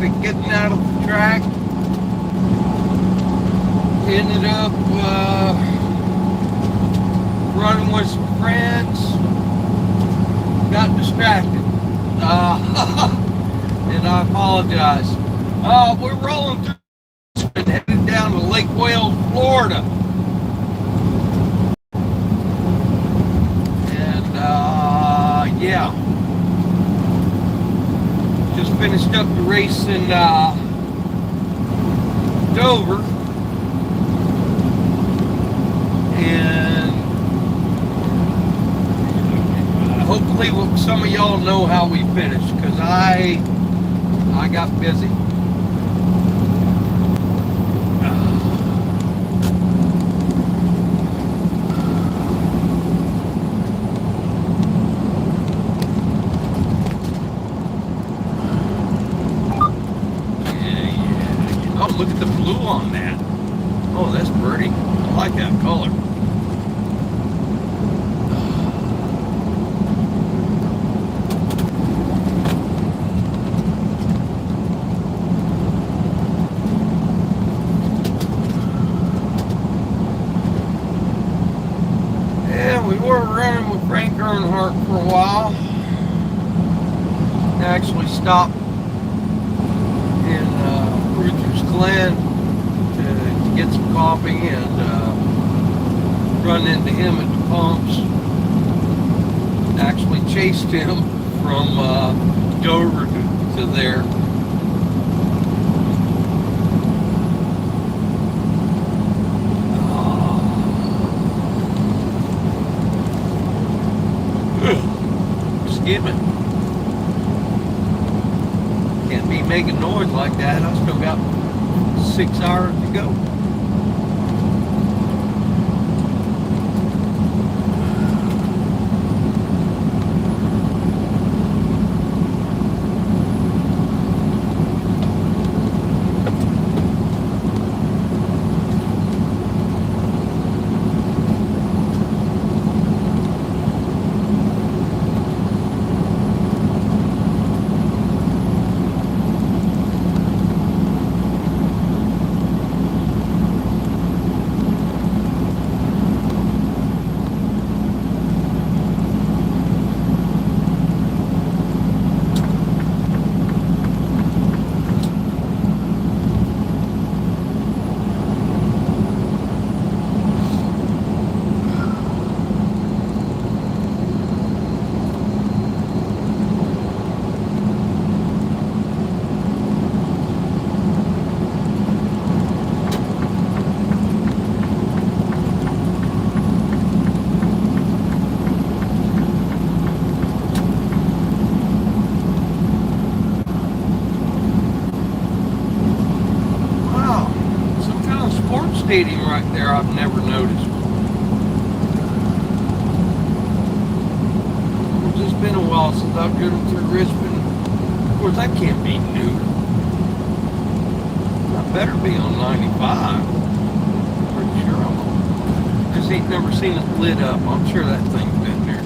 traffic getting out of the track. Ended up running with some friends. Got distracted. And I apologize. We're rolling through and headed down to Lake Wales, Florida. And yeah. Just finished up the race in Dover. And hopefully some of y'all know how we finished, because I got busy. Oh, look at the blue on that. Oh, that's pretty. I like that color. Yeah, we were running with Frank Earnhardt for a while. Actually stopped in Rutgers Glen to get some coffee and run into him at the pumps. Actually chased him from Dover to there. Excuse me. Can't be making noise like that. I still got 6 hours to go. Stadium right there I've never noticed. It's just been a while since I've driven through Richmond. Of course, that can't be new. I better be on 95. Pretty sure I'm on. Just ain't never seen it lit up. I'm sure that thing's been there.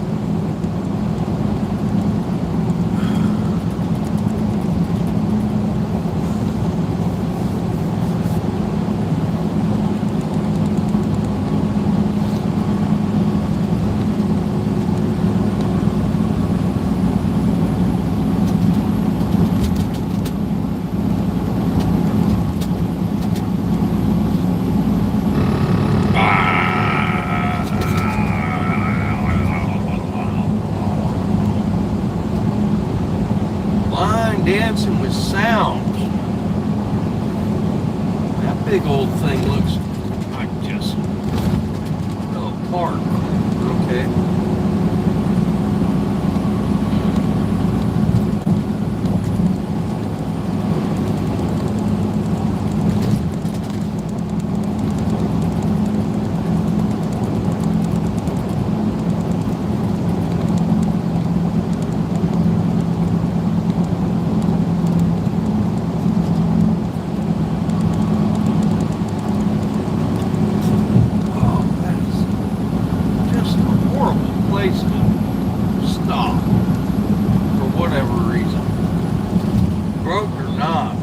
Dancing with sound. That big old thing looks like just a park. Okay. Stop for whatever reason, broke or not.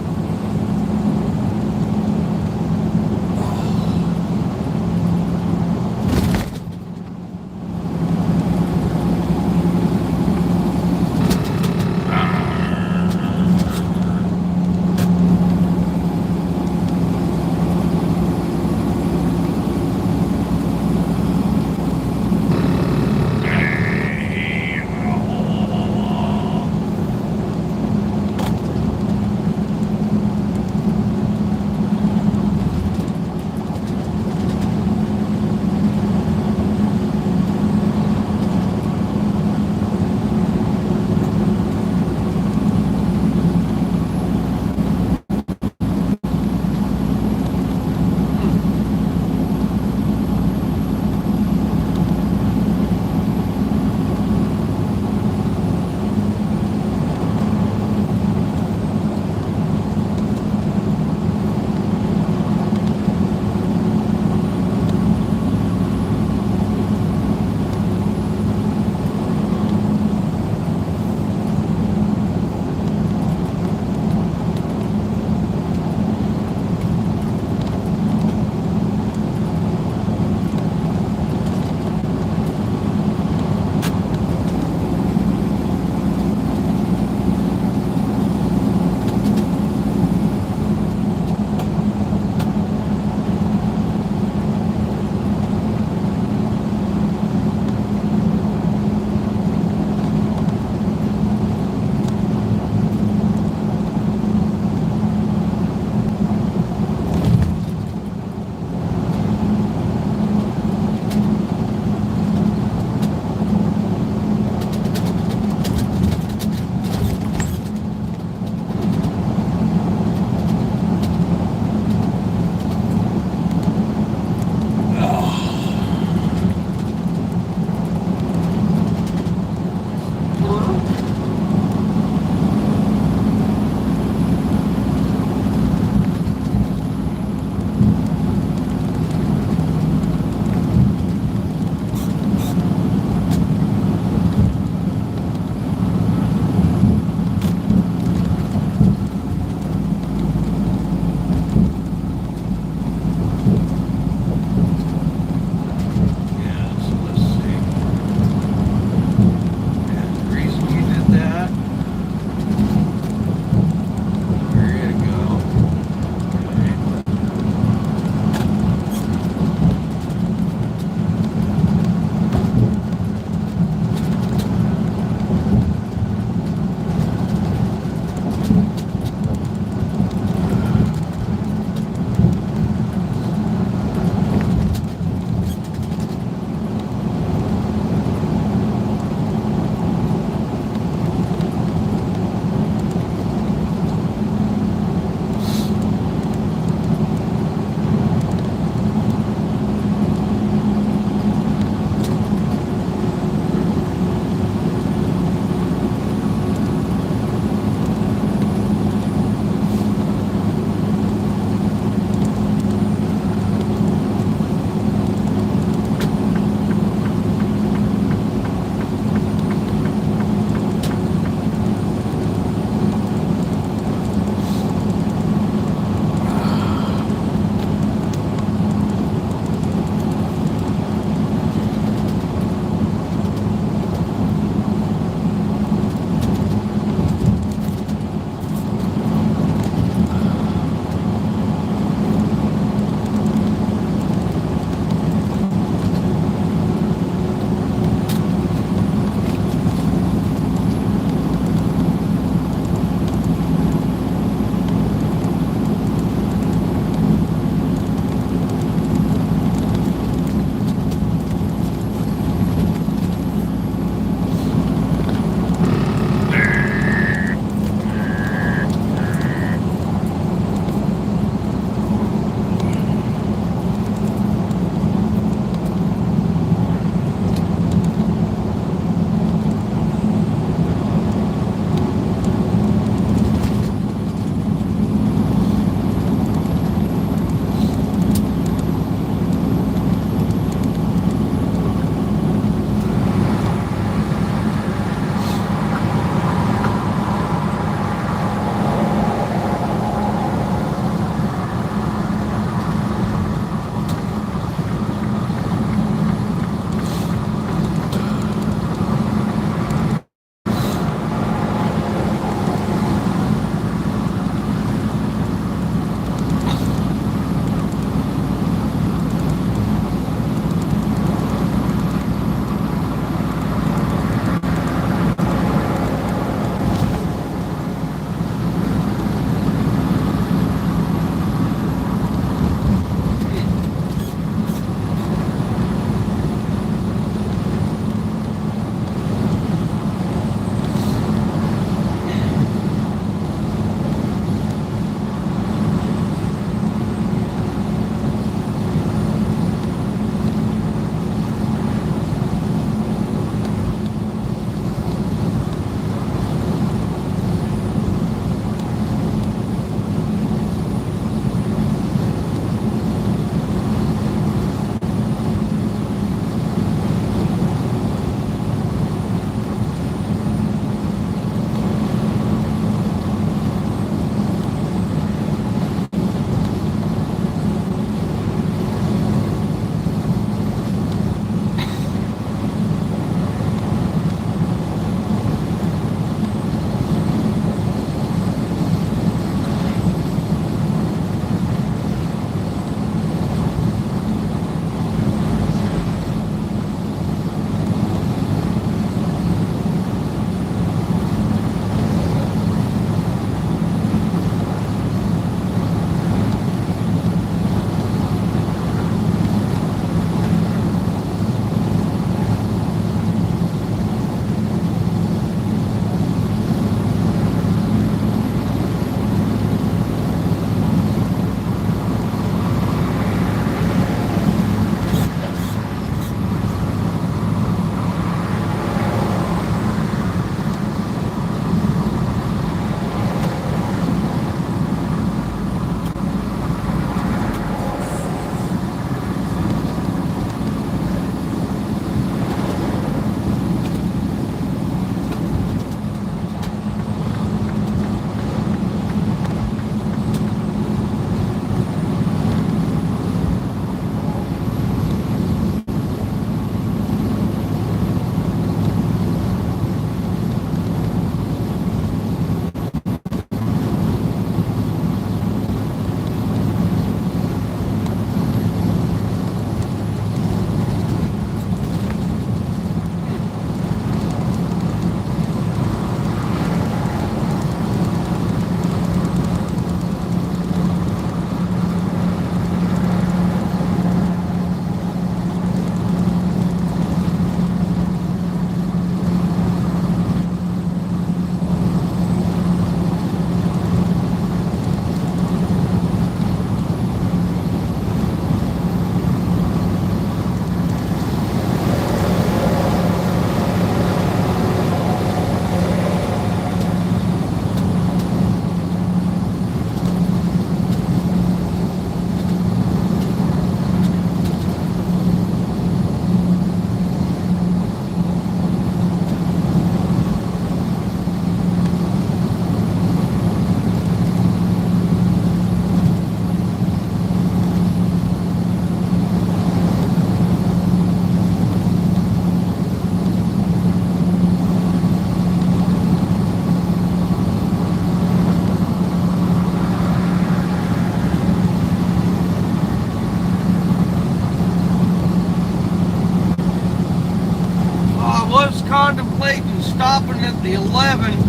stopping at the 11th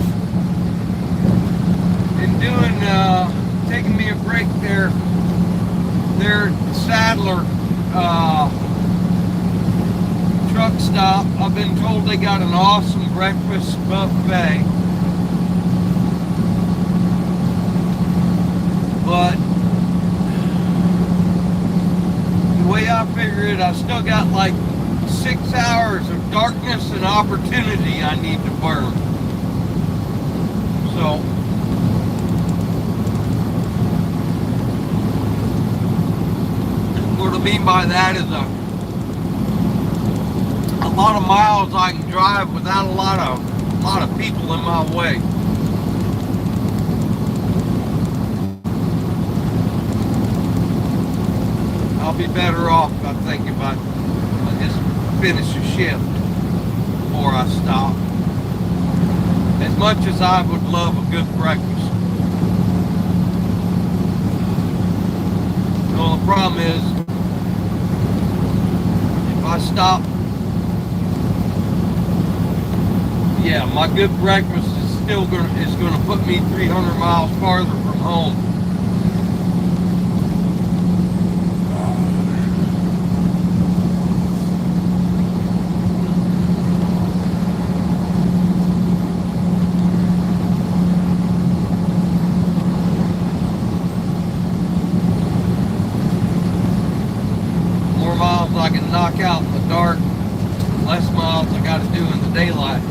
and taking me a break there at Sadler truck stop. I've been told they got an awesome breakfast buffet, but the way I figure it, I still got like 6 hours of darkness and opportunity I need to burn. So what I mean by that is a lot of miles I can drive without a lot of people in my way. I'll be better off, I think, if I just finish a shift before I stop. As much as I would love a good breakfast. The only problem is, if I stop, yeah, my good breakfast is still gonna put me 300 miles farther from home. More miles I can knock out in the dark, less miles I got to do in the daylight.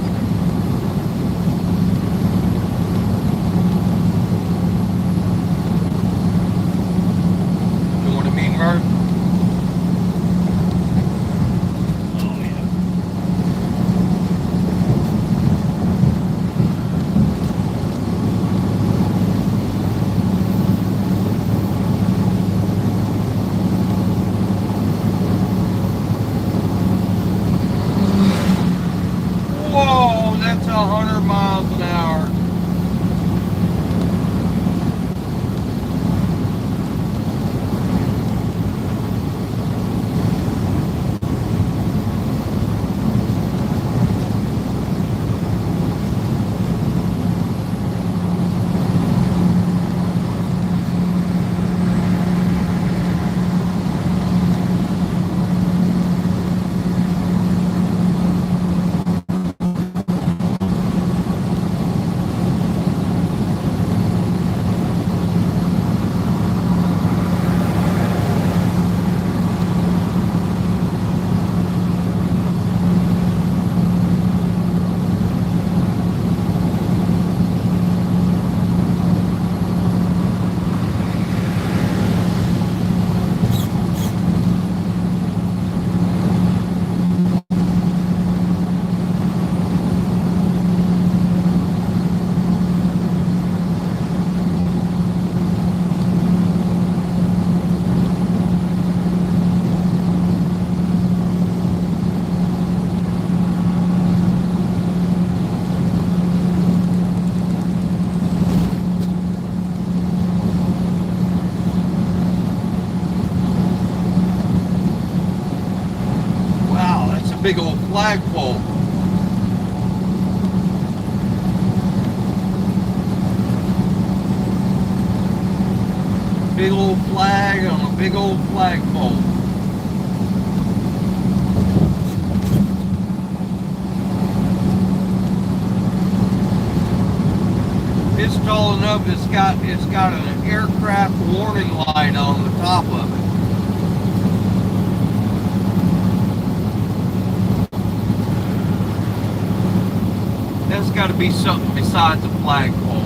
Whoa, that's 100 miles an hour. Big old flagpole. Big old flag on a big old flagpole. It's tall enough. It's got an aircraft warning light on the top of it. That's got to be something besides a flagpole.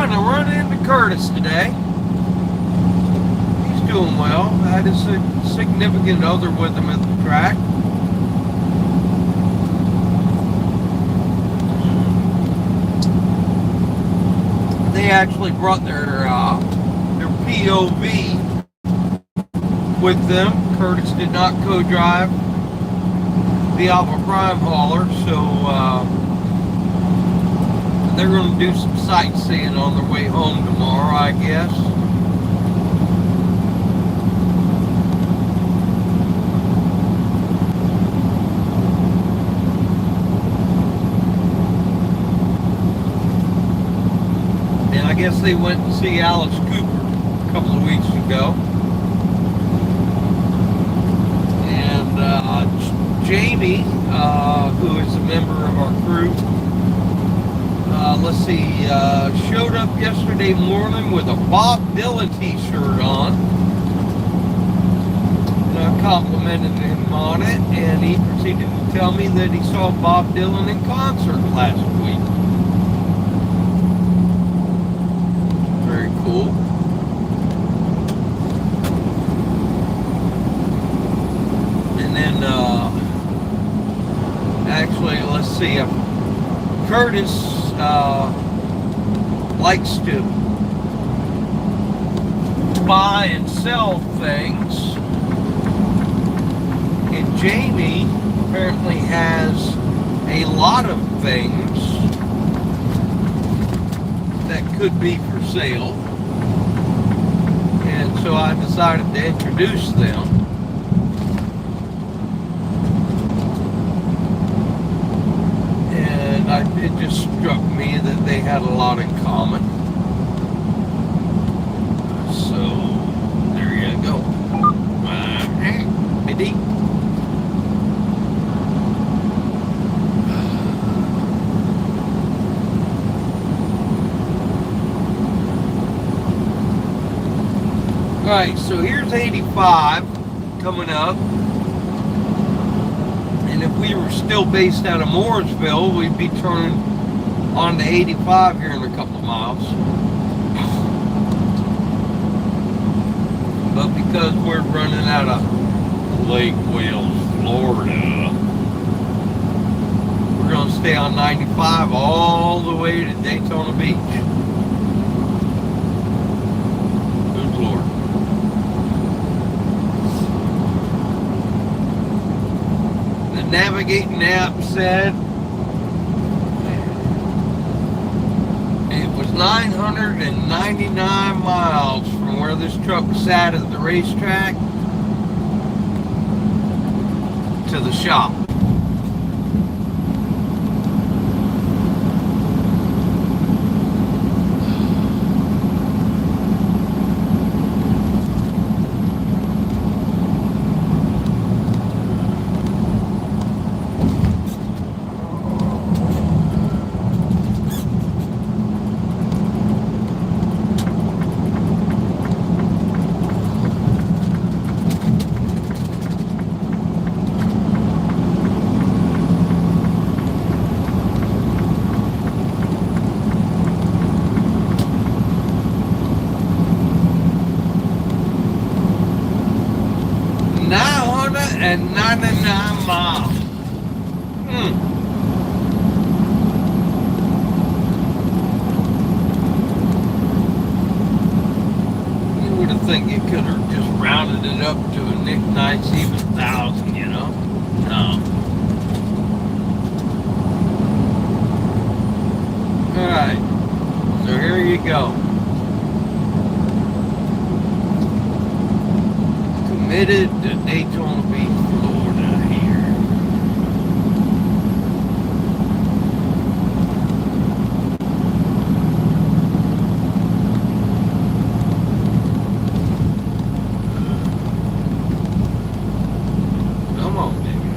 and I run into Curtis today. He's doing well. Had his significant other with him at the track. They actually brought their POV with them. Curtis did not co-drive the Alpha Prime hauler, so they're going to do some sightseeing on their way home tomorrow, I guess. And I guess they went to see Alice Cooper a couple of weeks ago. And Jamie, who is a member of our crew, let's see, showed up yesterday morning with a Bob Dylan t-shirt on. And I complimented him on it, and he proceeded to tell me that he saw Bob Dylan in concert last week. Very cool. And then, actually, let's see, Curtis likes to buy and sell things, and Jamie apparently has a lot of things that could be for sale, and so I decided to introduce them. It just struck me that they had a lot in common. So, there you go. Maybe. Alright, so here's 85 coming up. And if we were still based out of Mooresville, we'd be turning on to 85 here in a couple of miles. But because we're running out of Lake Wales, Florida, we're going to stay on 95 all the way to Daytona Beach. Good Lord. Navigating app said it was 999 miles from where this truck sat at the racetrack to the shop. And 99 miles. You would have think you could have just rounded it up to a nice even 1,000, you know? No. Alright. So here you go. Committed to Daytona Beach, Florida here. Come on, baby.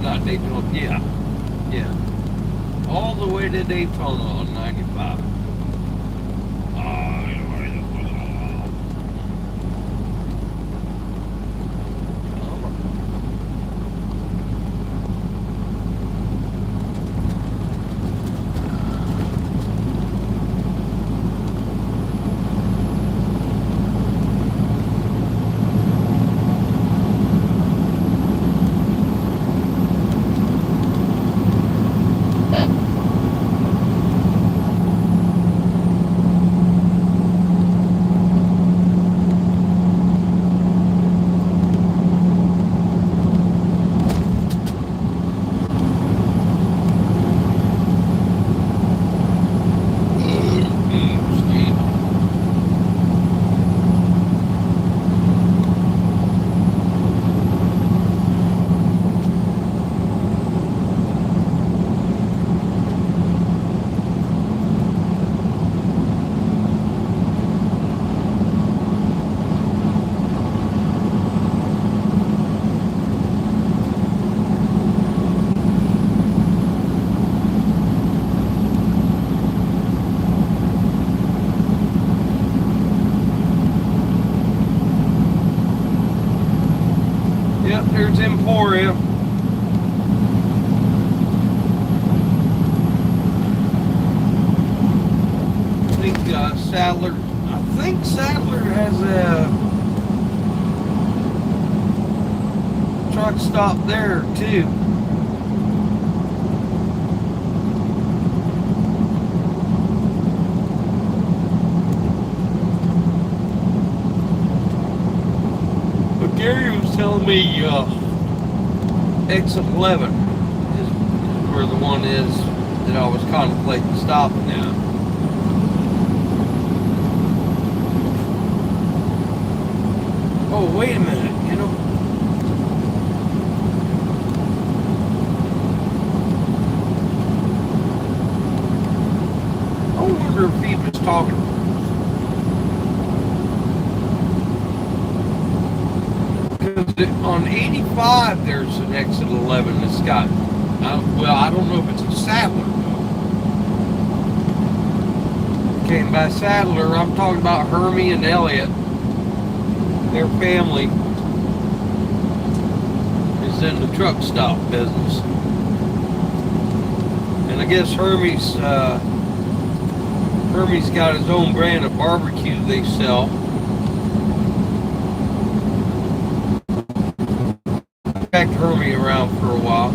Not Daytona, yeah. All the way to Daytona on 95. Peoria. I think Sadler has a truck stop there too. But Gary was telling me exit 11 is where the one is that I was contemplating stopping at. Oh, wait a minute, you know. I wonder if he was talking. Because on 85, there's an exit 11 that's got, well, I don't know if it's a Sadler, though. Came by Sadler, I'm talking about Hermie and Elliot. Their family is in the truck stop business. And I guess Hermie's got his own brand of barbecue they sell. I backed Hermie around for a while.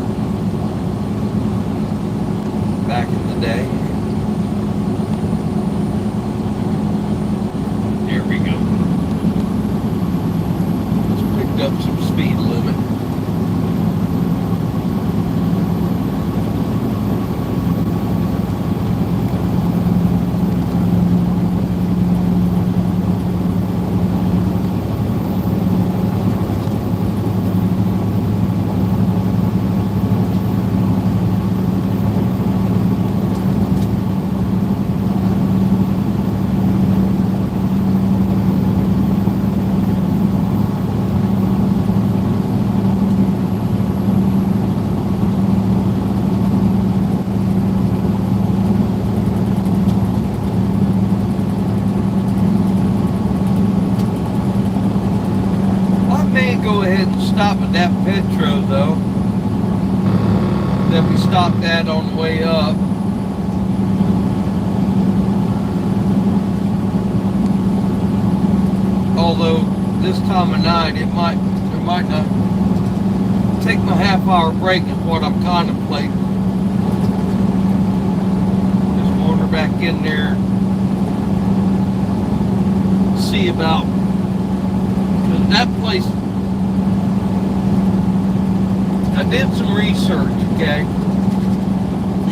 Back in the day. Here we go. Up some speed limit. Go ahead and stop at that Petro though that we stopped at on the way up. Although this time of night it might not take my half-hour break is what I'm contemplating. Just wander back in there, see about, because that place, I did some research, okay?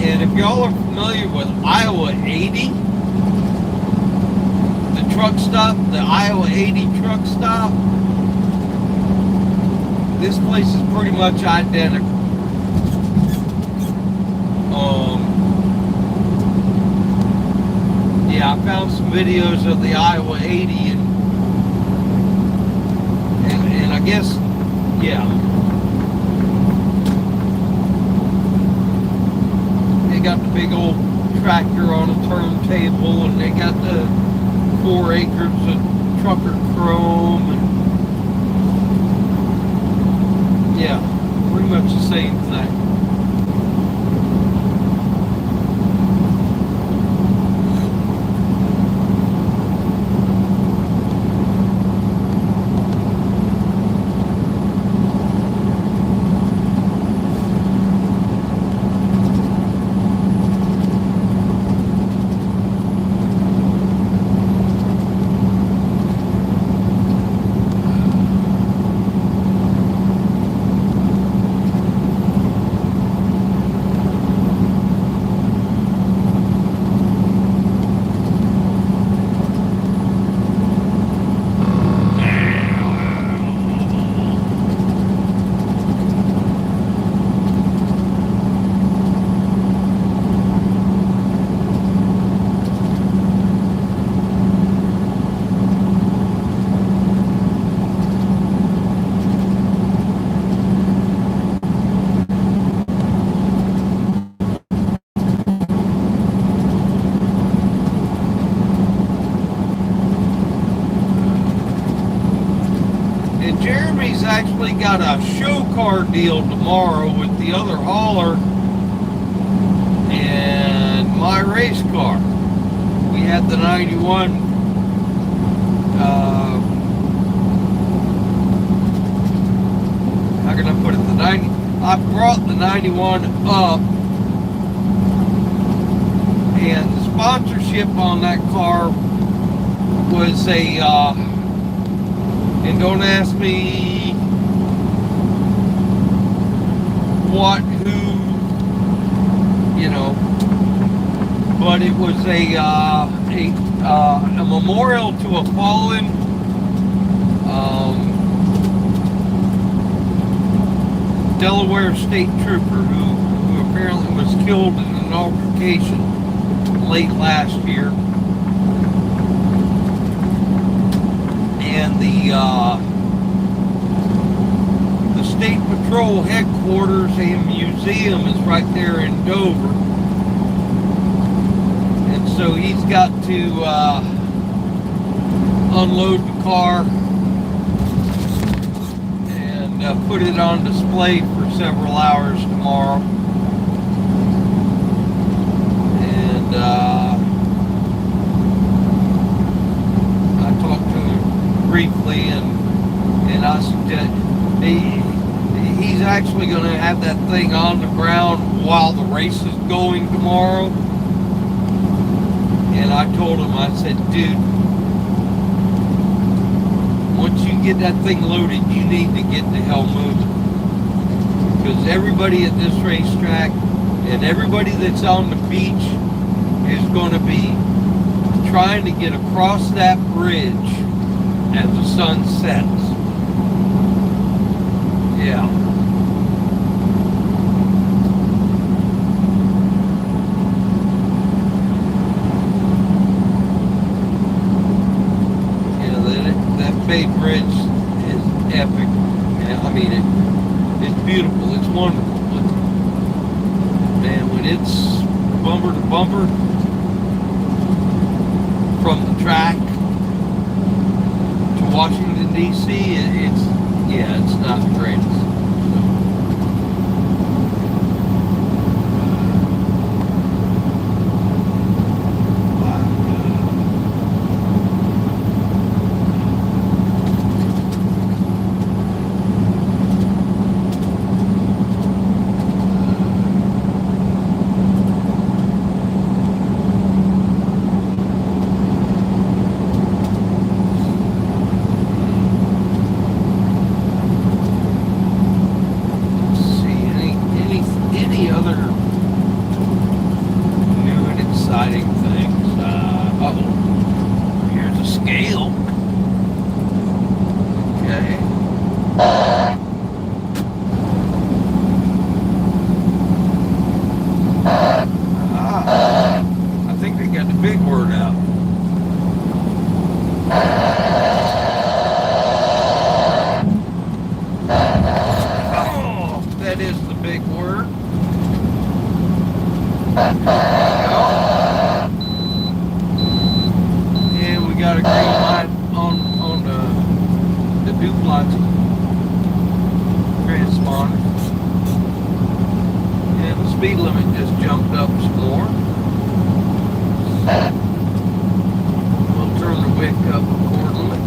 And if y'all are familiar with Iowa 80, the truck stop, the Iowa 80 truck stop, this place is pretty much identical. Yeah, I found some videos of the Iowa 80 and I guess, yeah. Got the big old tractor on a turntable, and they got the 4 acres of trucker chrome, and yeah, pretty much the same thing. actually got a show car deal tomorrow with the other hauler and my race car. We had the 91, how can I put it, I brought the 91 up, and the sponsorship on that car was a, and don't ask me what, who, you know, but it was a memorial to a fallen Delaware State Trooper who apparently was killed in an altercation late last year. And the State Patrol headquarters and museum is right there in Dover. And so he's got to unload the car and put it on display for several hours tomorrow. And I talked to him briefly, and I suggest he's actually going to have that thing on the ground while the race is going tomorrow. And I told him, I said, dude, once you get that thing loaded, you need to get the hell moving. Because everybody at this racetrack and everybody that's on the beach is going to be trying to get across that bridge as the sun sets. Yeah. Bay Bridge is epic. I mean, it's beautiful. It's wonderful. But, man, when it's bumper to bumper from the track to Washington, D.C., it's not the greatest. Speed limit just jumped up some more. We'll turn the wick up accordingly.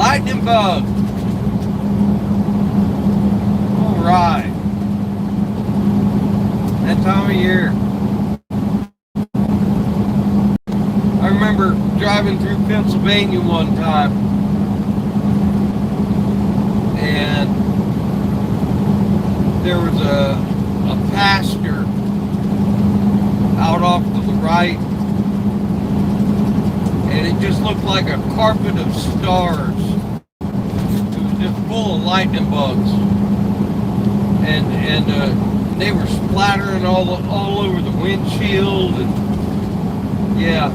Lightning bug. All right. That time of year. I remember driving through Pennsylvania one time, and there was a pasture out off to the right, and it just looked like a carpet of stars. It was just full of lightning bugs, and they were splattering all over the windshield, and yeah.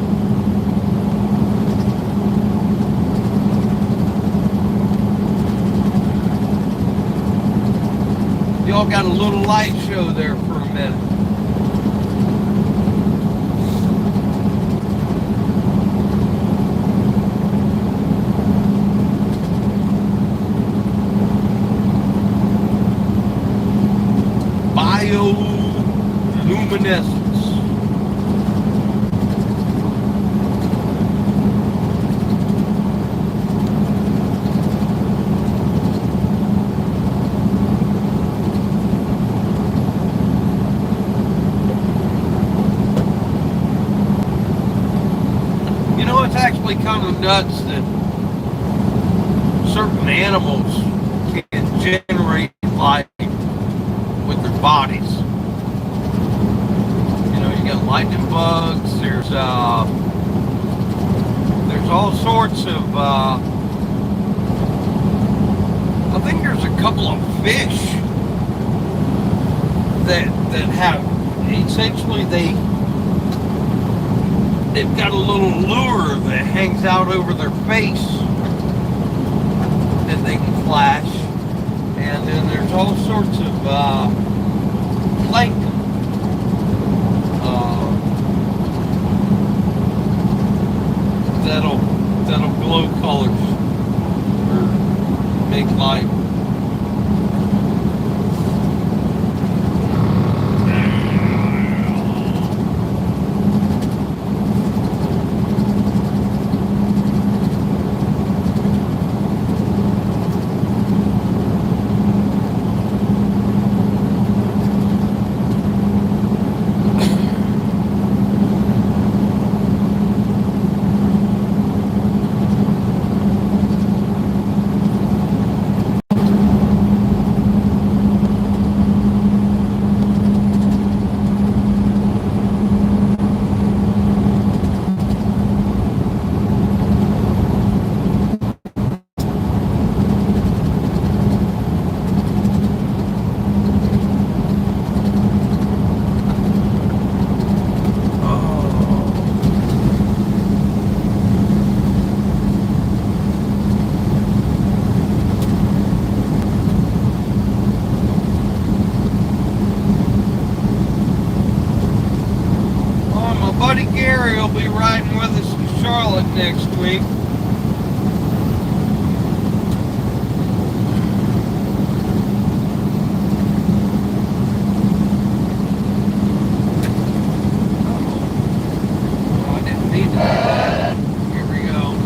Y'all got a little light show there for a minute. Bioluminescence. It's actually kind of nuts that certain animals can generate light with their bodies. You know, you got lightning bugs. There's all sorts of. I think there's a couple of fish that have essentially they've got a little lure that hangs out over their face that they can flash. And then there's all sorts of plankton. That'll glow colors or make light. Buddy Gary will be riding with us to Charlotte next week. Oh, I didn't need to do that. Here we go.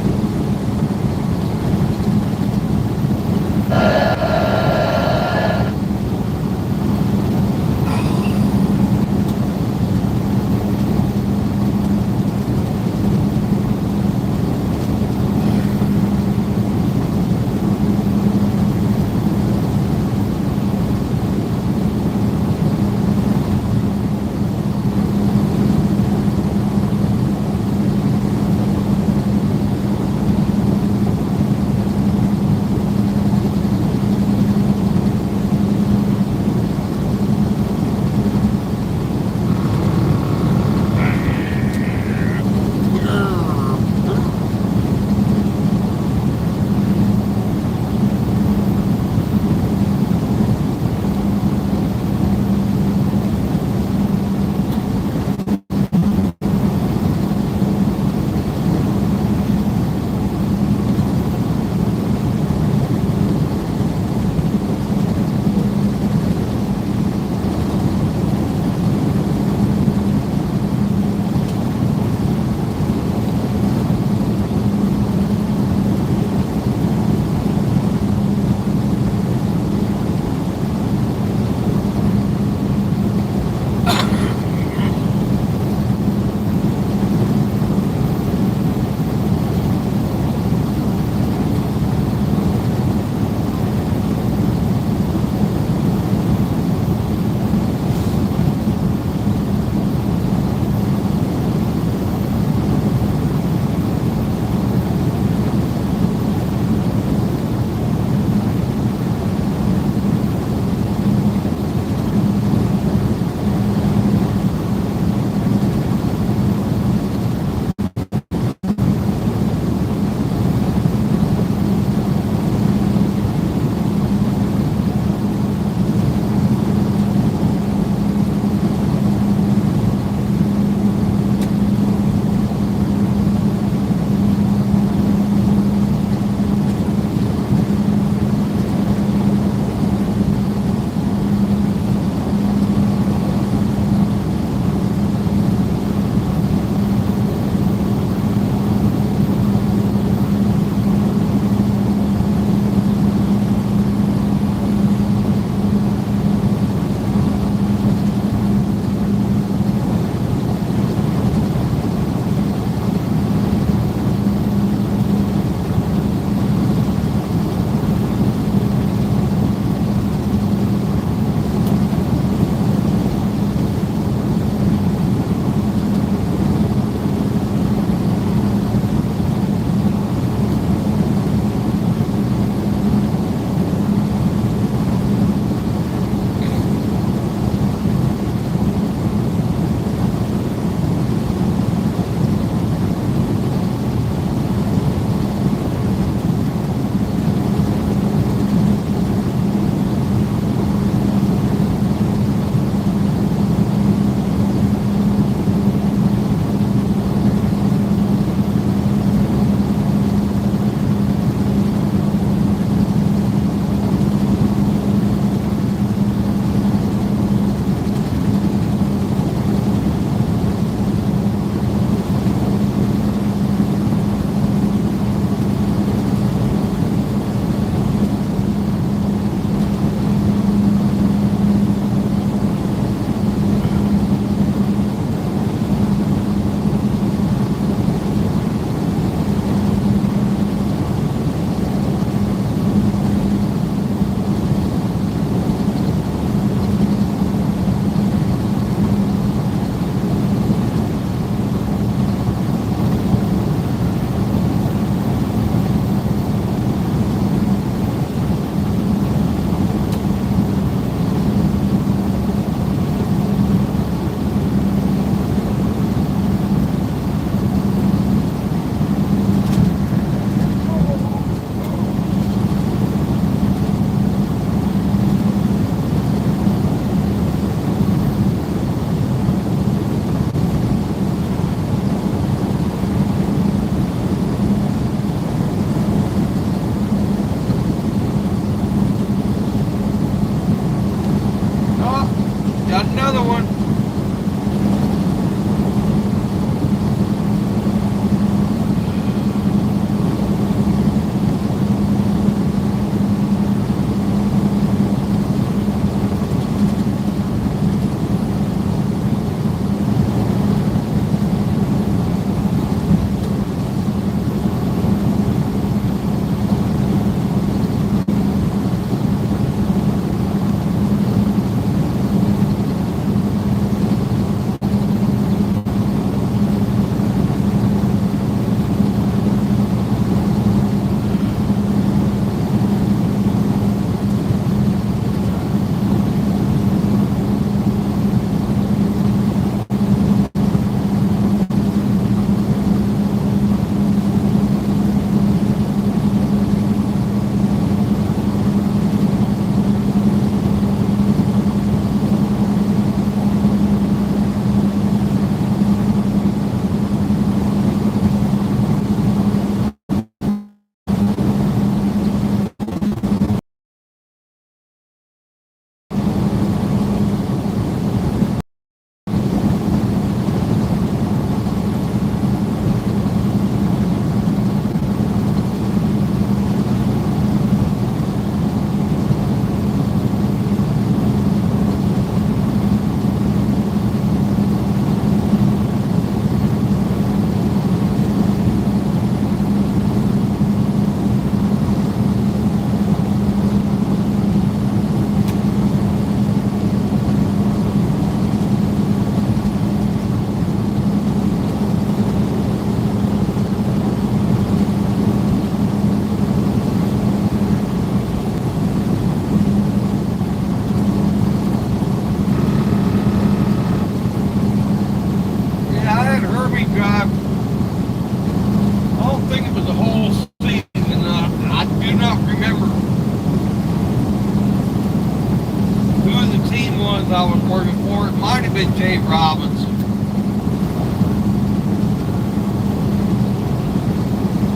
been Jay Robinson.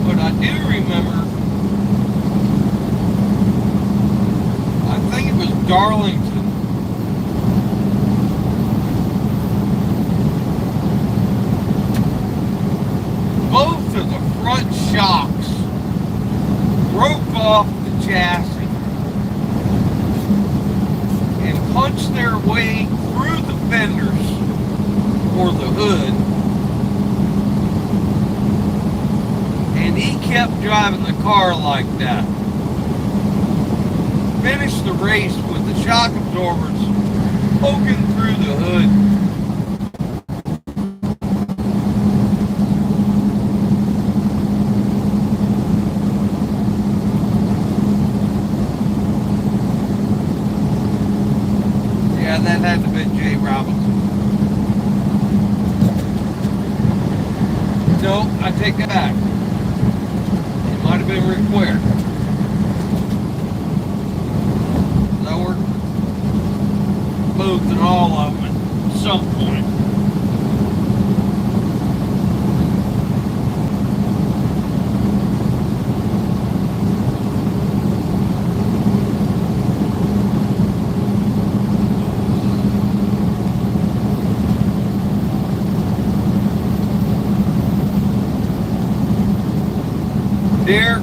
But I do remember, I think it was Darlington. Both of the front shocks broke off the chassis and punched their way through the fenders or the hood. And he kept driving the car like that. Finished the race with the shock absorbers poking through the hood. Yeah, that had to be Jay Robinson. No, I take that back. It might have been Rick Ware. I worked both and all of them at some point. Dear,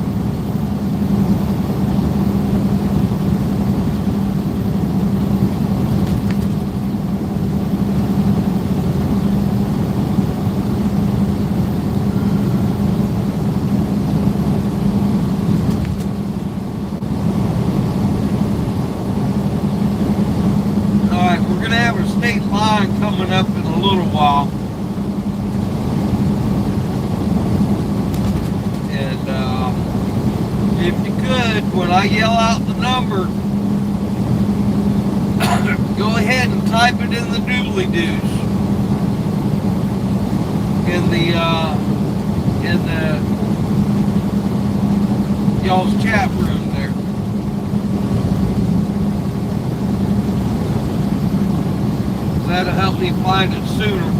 alright, we're going to have a state line coming up in a little while. If you could, when I yell out the number, go ahead and type it in the doobly-doos. In the y'all's chat room there. That'll help me find it sooner.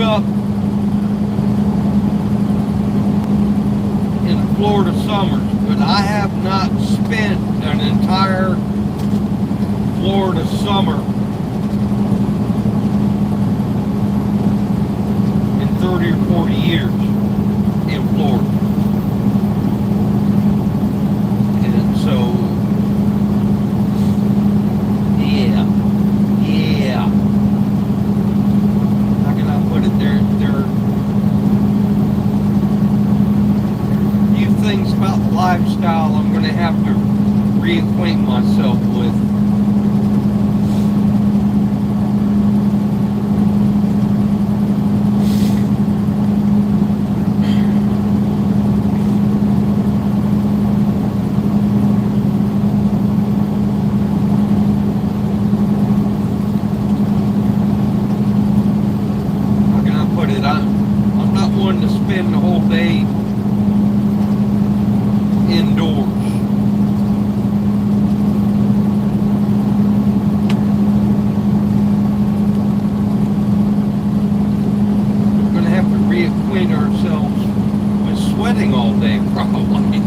up in the Florida summers, but I have not spent an entire Florida summer in 30 or 40 years in Florida. And so, yeah. How can I put it? There are a few things about the lifestyle I'm going to have to reacquaint myself with. I'm not one to spend the whole day indoors. We're going to have to reacquaint ourselves with sweating all day, probably.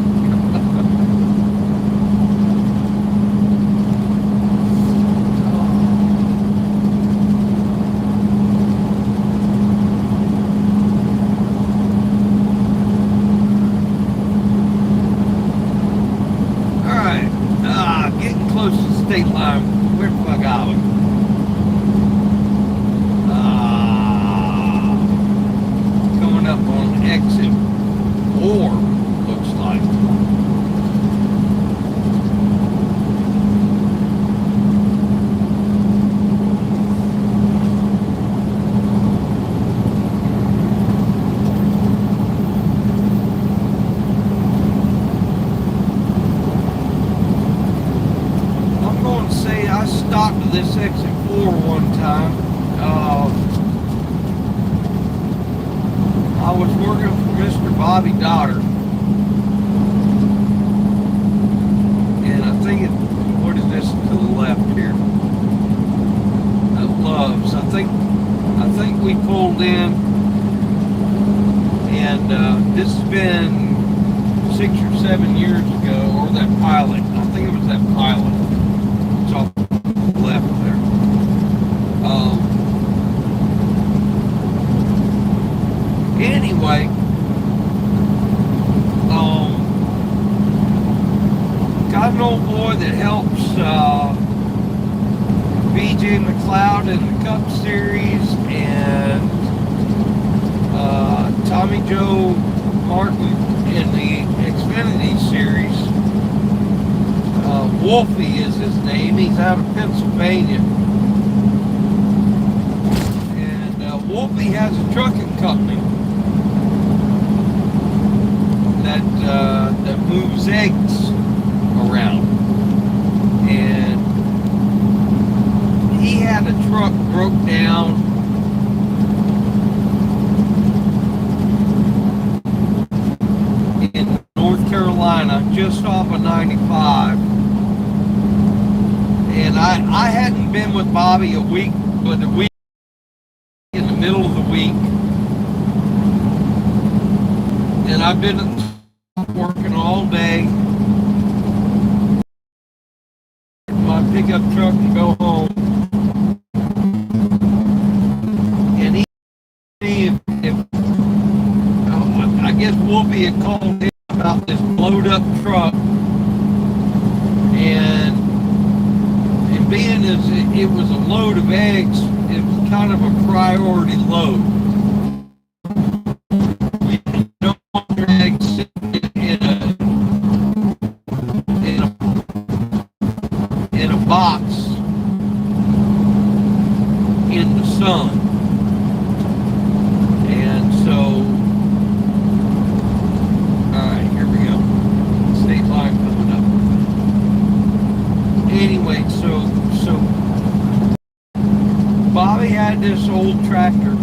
Close to the state line. Where the fuck are we? Coming up on exit 4, looks like. I stopped at this exit 4 one time. I was working for Mr. Bobby Dotter, and I think what is this to the left here? Loves. I think we pulled in, and this has been 6 or 7 years ago, or that pilot. I think it was that pilot. It's off left there. Anyway, got an old boy that helps BJ McLeod in the Cup Series, and Tommy Joe Martin in the Xfinity Series. Wolfie is his name. He's out of Pennsylvania. And Wolfie has a trucking company that moves eggs around. And he had a truck broke down in North Carolina, just off of 95. And I hadn't been with Bobby a week, but a week in the middle of the week. And I've been working all day. My pickup truck and go home. And I guess Wolfie had called him about this blowed up truck. And being as it was a load of eggs, it was kind of a priority load. We don't want your eggs sitting in a box in the sun. And so, alright, here we go. State line coming up. Anyway, so Bobby had this old tractor.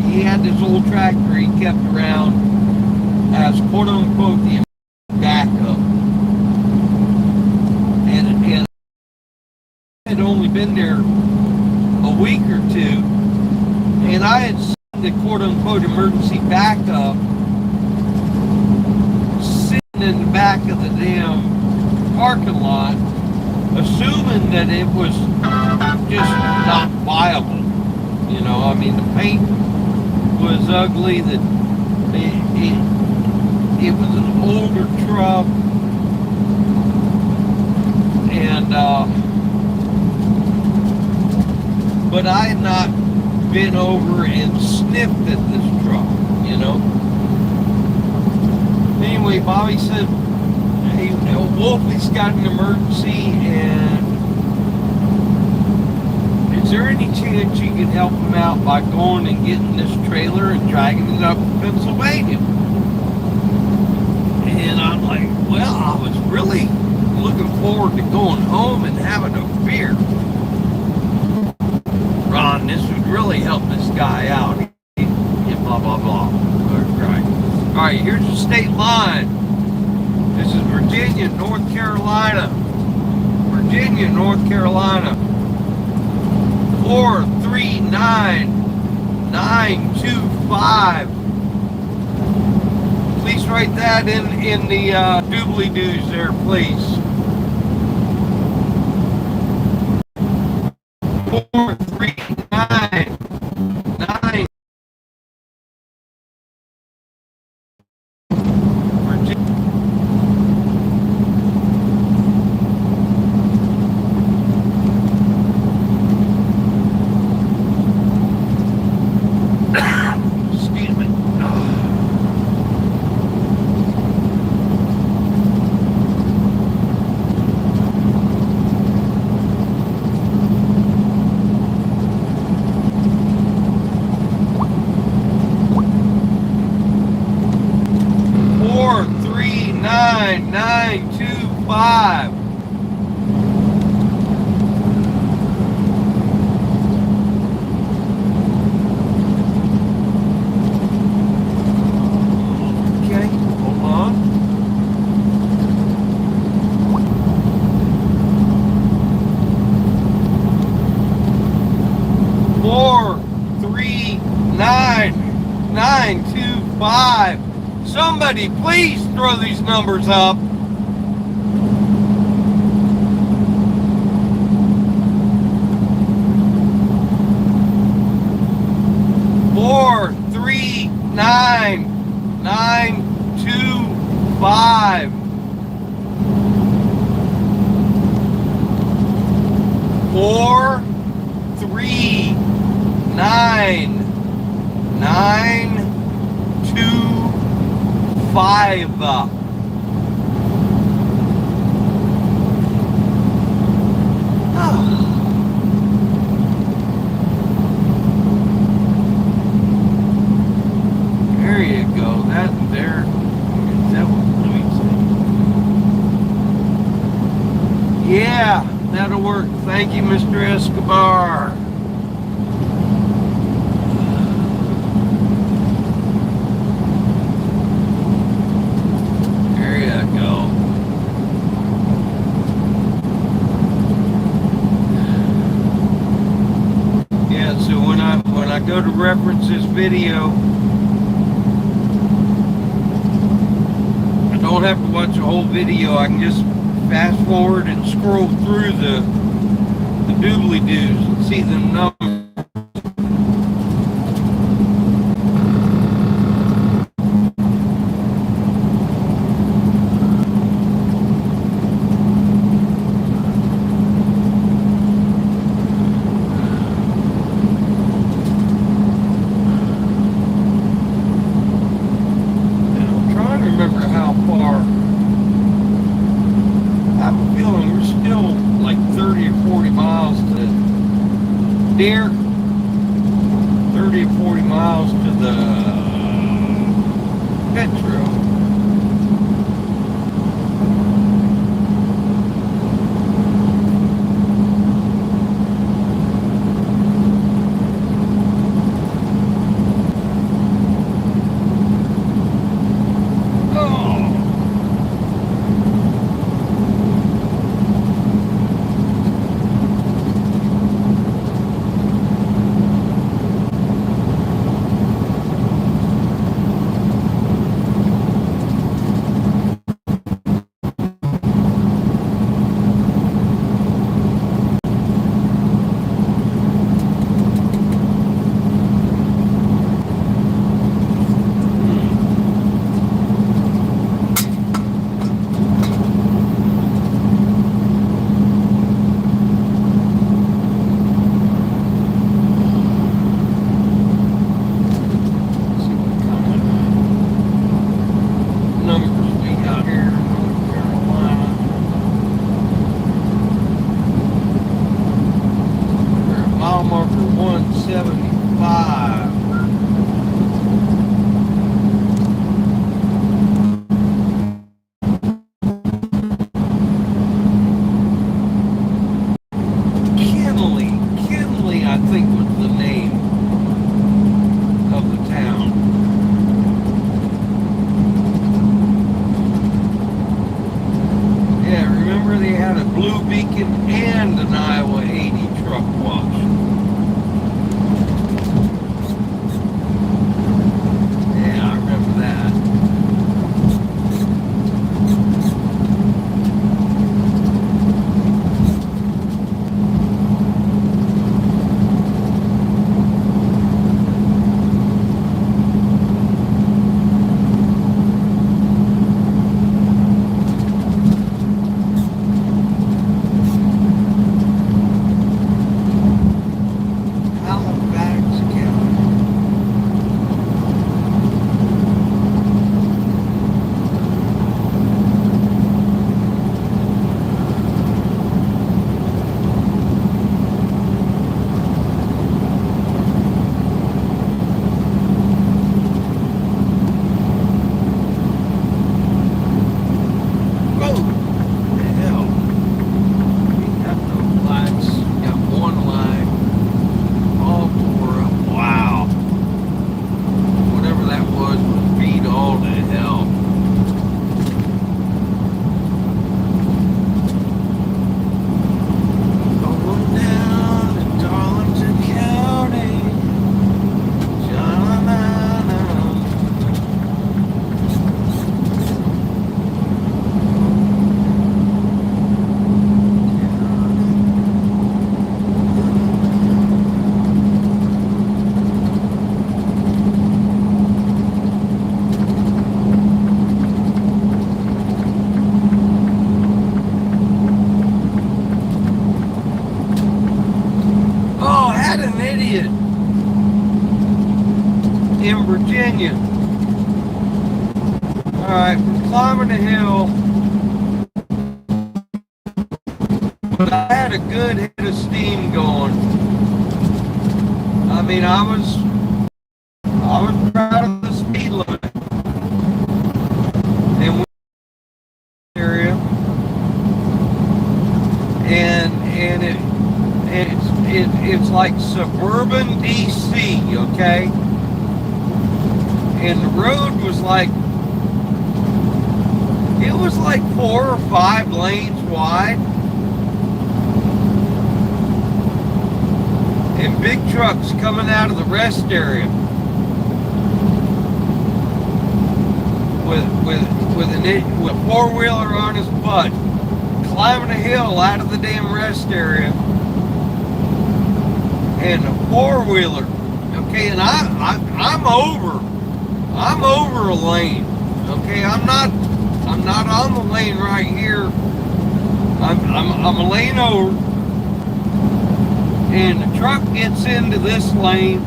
He had this old tractor he kept around as quote unquote the backup. And had only been there a week or two I had seen the quote-unquote emergency backup sitting in the back of the damn parking lot, assuming that it was just not viable. You know, I mean, the paint was ugly, that it was an older truck, and but I had not been over and sniffed at this truck, you know. Anyway, Bobby said, hey, Wolfie's got an emergency, and is there any chance you could help him out by going and getting this trailer and dragging it up to Pennsylvania? And I'm like, well, I was really looking forward to going home and having a beer. Ron, this would really help this guy out. Yeah, blah, blah, blah. All right, here's the state line. This is Virginia, North Carolina. Virginia, North Carolina. 439925. Please write that in the doobly-doos there, please. 4399. Excuse me. 925. Okay, hold on. Four, 3, 9, 925. Somebody please throw these numbers up. Four, 3, 9, 925. 4, 3, 9, 925. There you go. That there. Is that what? Let me see. Yeah, that'll work. Thank you, Mr. Escobar. There you go. Yeah, so when I go to reference this video, I don't have to watch the whole video. I can just fast forward and scroll through the doobly-doos and see the numbers. I'm trying to remember how far. I'm feeling we're still like 30 or 40 miles to there. 30 or 40 miles to the Petro. Kinley, I think was the name of the town. Yeah, remember they had a Blue Beacon and an Iowa 80 truck wash. Yeah, I remember that. Halifax County. Whoa! The hell? We got no lights. Got one light. All tore up. Wow. Whatever that was beat all to hell. Going down to Darlington County. Ja-na-na-na. Oh, I had an idiot in Virginia. Alright, we're climbing a hill. But I had a good head of steam going. I mean, I was proud of the speed limit. And we area. And it's like suburban DC, okay? And the road was like, it was like 4 or 5 lanes wide. And big trucks coming out of the rest area with a four-wheeler on his butt, climbing a hill out of the damn rest area. And a four-wheeler, okay, and I'm over a lane, okay. I'm not on the lane right here. I'm a lane over, and the truck gets into this lane,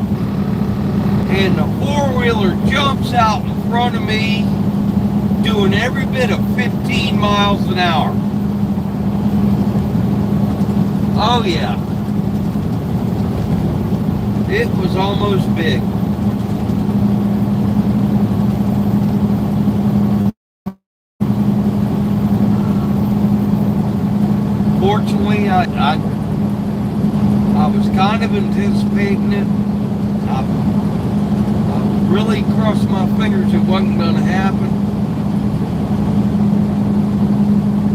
and the four-wheeler jumps out in front of me, doing every bit of 15 miles an hour. Oh yeah. It was almost big. Fortunately, I was kind of anticipating it. I really crossed my fingers it wasn't going to happen.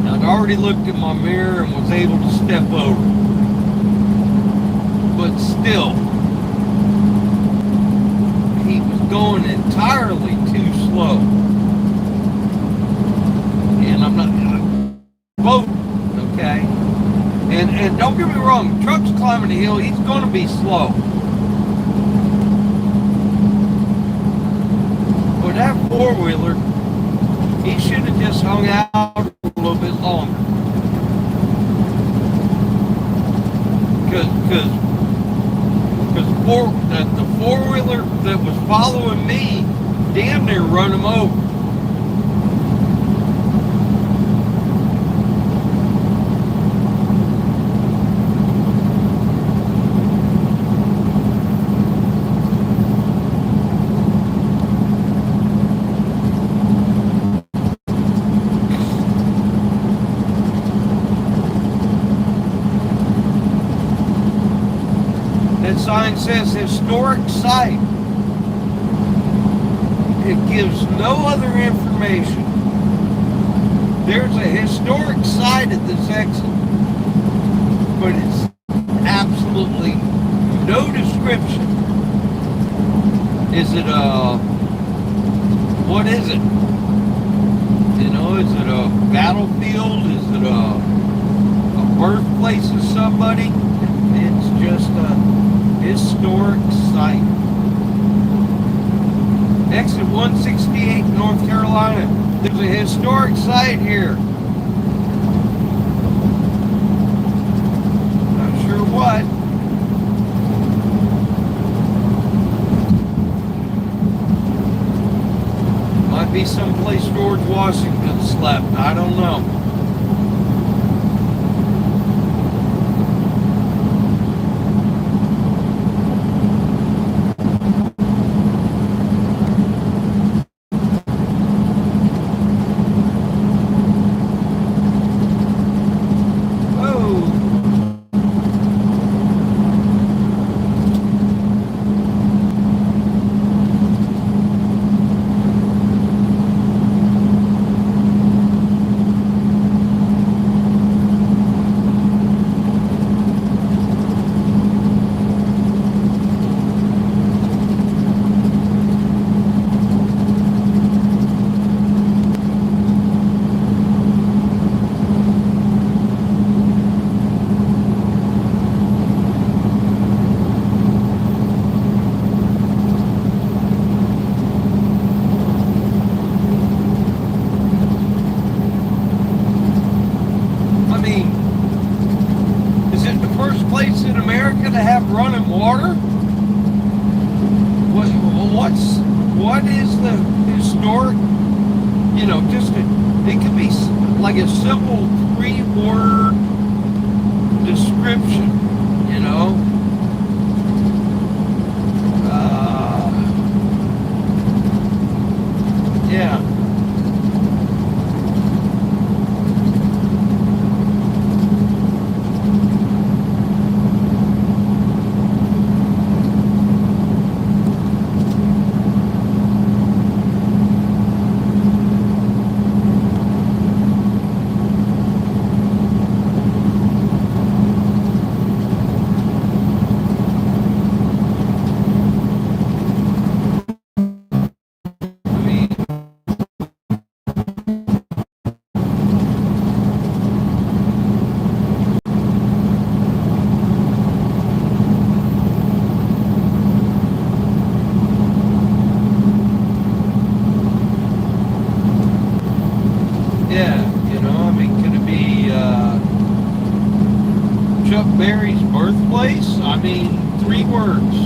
I'd already looked in my mirror and was able to step over. But still, he was going entirely too slow. And I'm both, okay? And don't get me wrong, the truck's climbing the hill, he's going to be slow. But that four-wheeler, he should have just hung out a little bit longer. Because the four-wheeler that was following me damn near run him over. sign says historic site. It gives no other information. There's a historic site at this exit, but it's absolutely no description. Is it what is it? You know, is it a battlefield? Is it a birthplace of somebody? It's just a historic site. Exit 168, North Carolina. There's a historic site here. Not sure what. Might be someplace George Washington slept. I don't know. What is the historic, you know, just it could be like a simple 3-word description, you know. Yeah. Chuck Berry's birthplace? I mean, 3 words.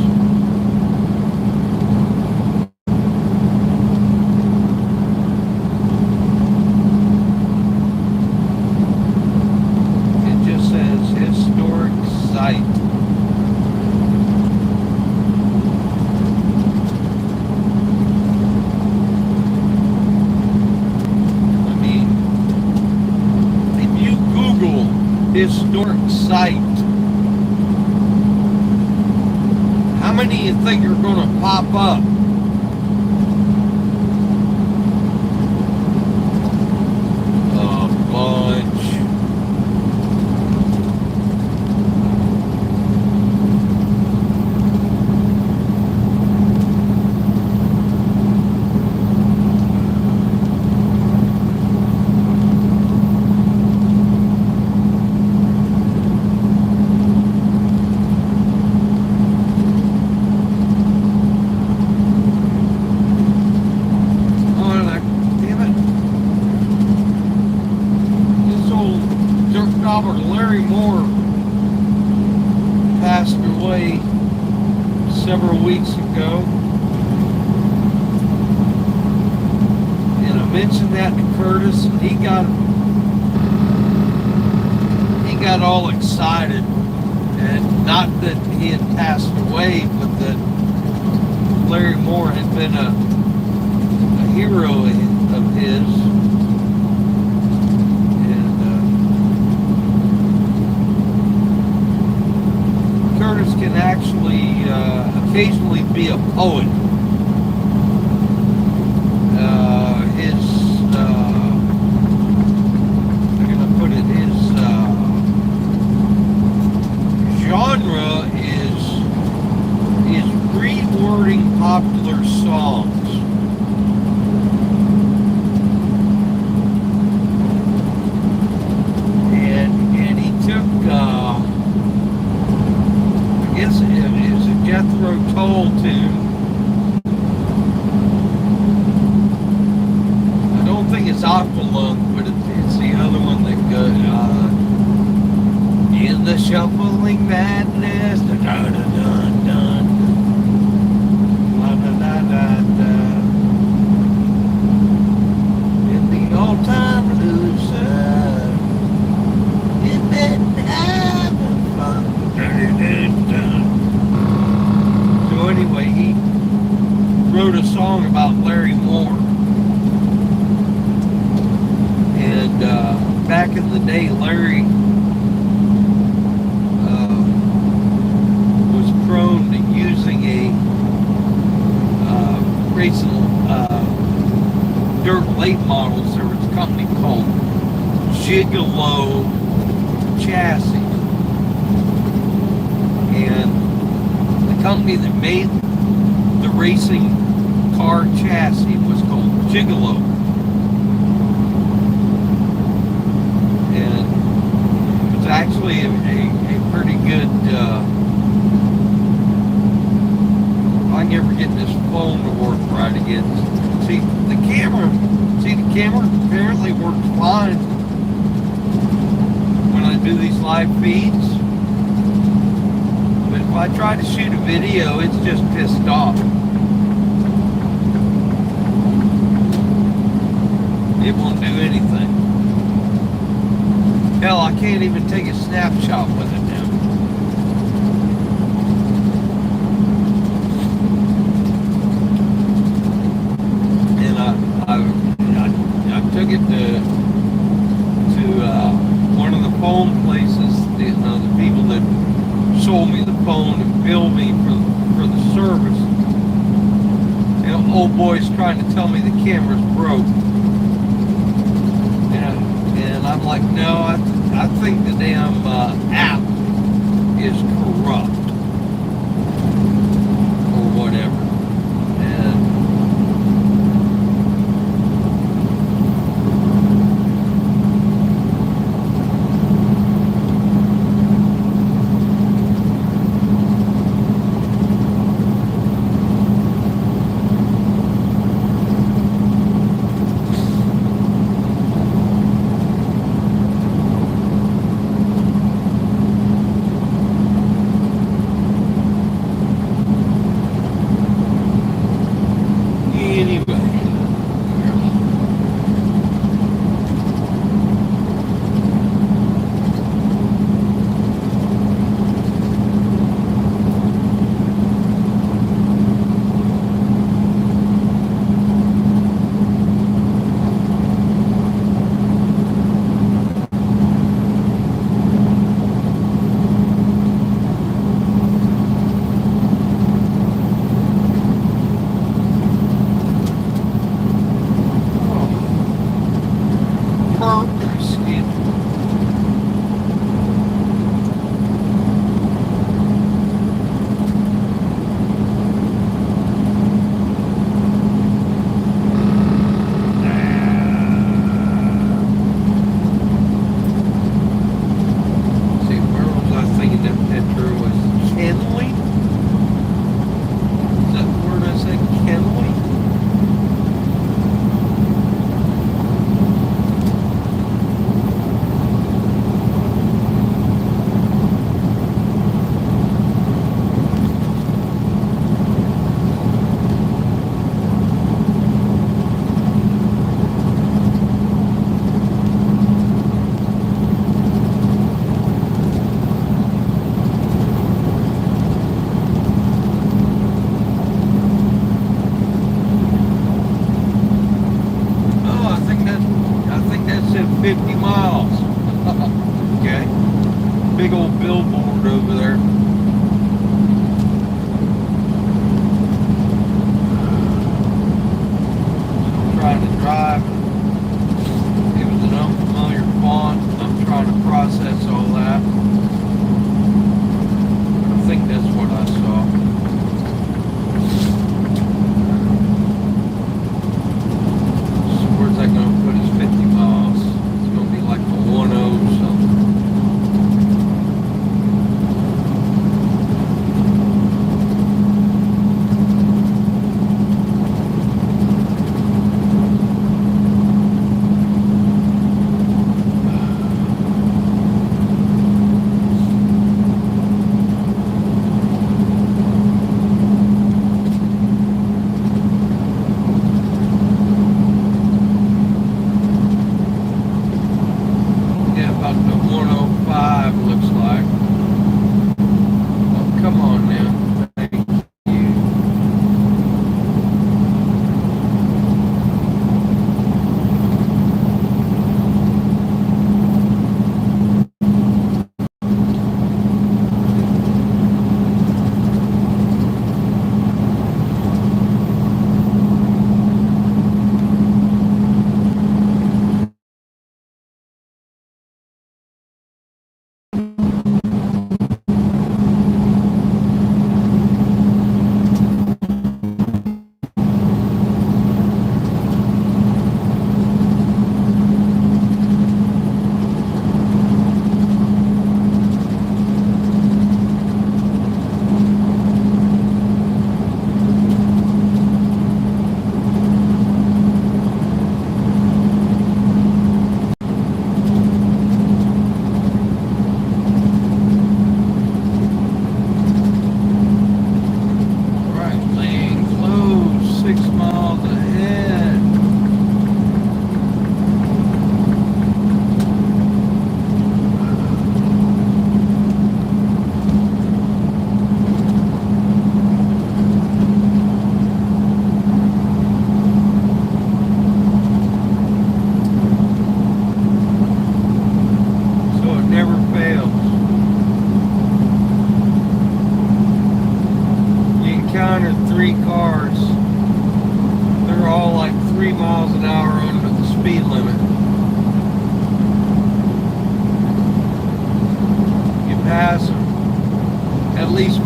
It just says historic site. I mean, if you Google historic site, how many you think are going to pop up? A bunch. Larry Moore passed away several weeks ago, and I mentioned that to Curtis, and he got all excited, and not that he had passed away, but that Larry Moore had been a hero of his. Curtis can actually occasionally be a poet. Genre is rewording popular songs. And he took I guess it is a Jethro Tull tune. I don't think it's Aqualung, but it's the other one that goes in the shuffling madness, da da da da da, da da da da da. In the all-time loser, it been having fun. Da, da, da, da. So anyway, he wrote a song about Larry Moore, and back in the day, Larry prone to using a racing dirt late models. There was a company called Gigolo Chassis, and the company that made the racing car chassis was called Gigolo, and it was actually a pretty good I can never get this phone to work right again. See the camera apparently works fine when I do these live feeds. But if I try to shoot a video, it's just pissed off. It won't do anything. Hell, I can't even take a snapshot with it now. Took it to one of the phone places, the people that sold me the phone and billed me for the service. And old boy's trying to tell me the camera's broke. And I'm like, no, I think the damn app is corrupt or whatever.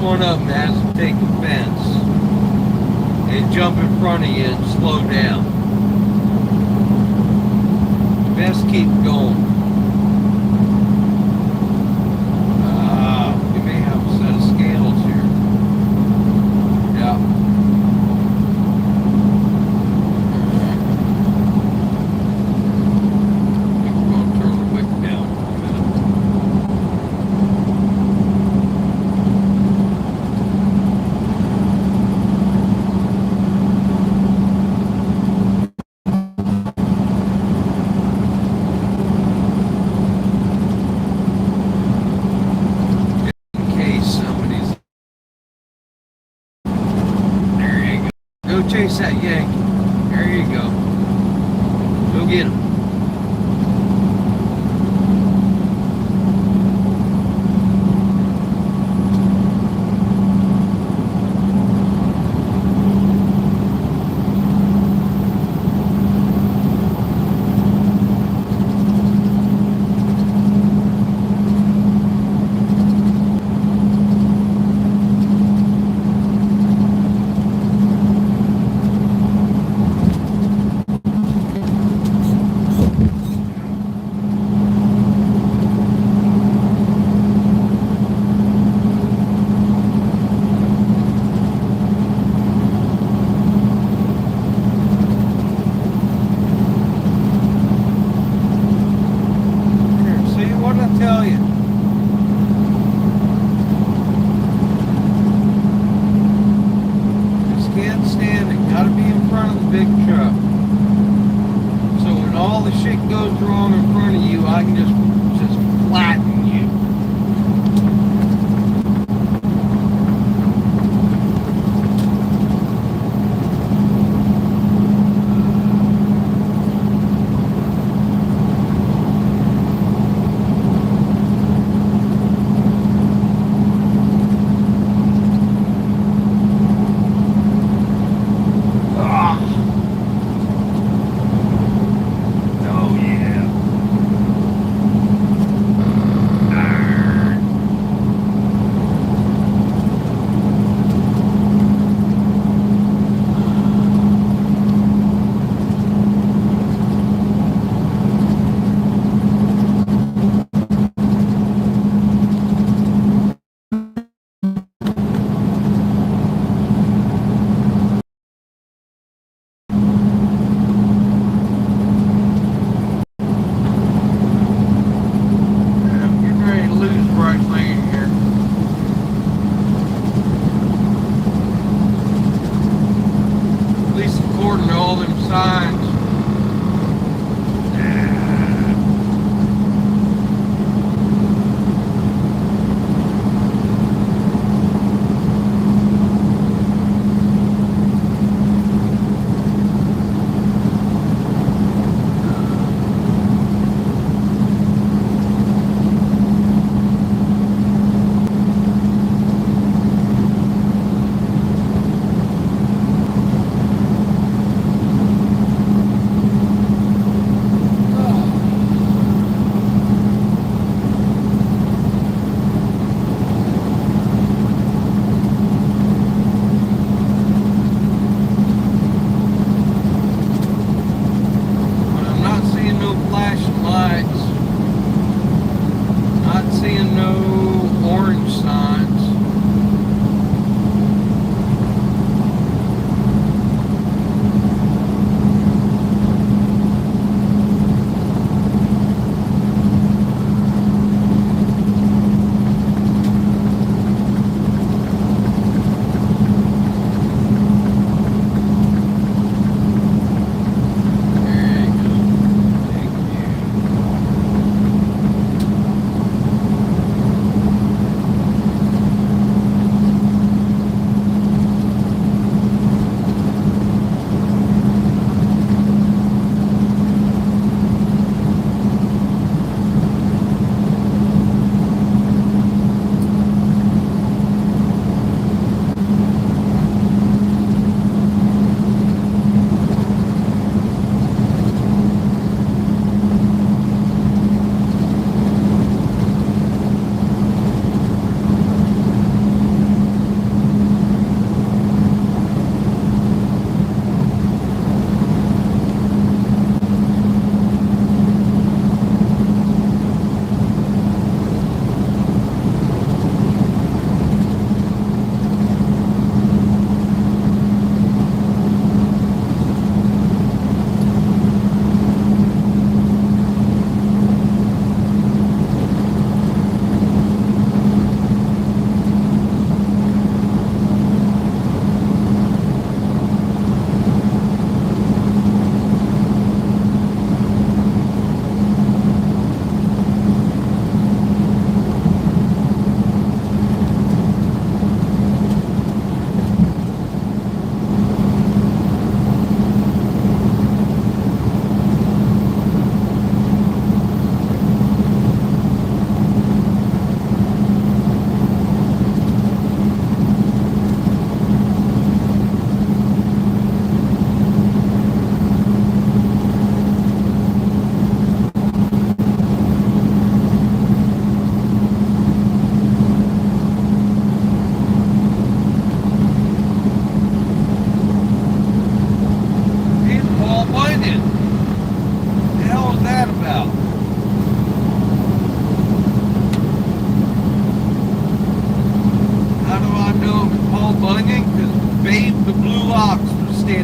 one of them has to take offense and jump in front of you and slow down. Best keep going. We may have a set of scales here. Yeah. We're going to turn the wick down for a minute. Go chase that Yankee. There you go. Go get him. Tell you. Just can't stand it. Gotta be in front of the big truck. So when all the shit goes wrong in front of you, I can just flatten you.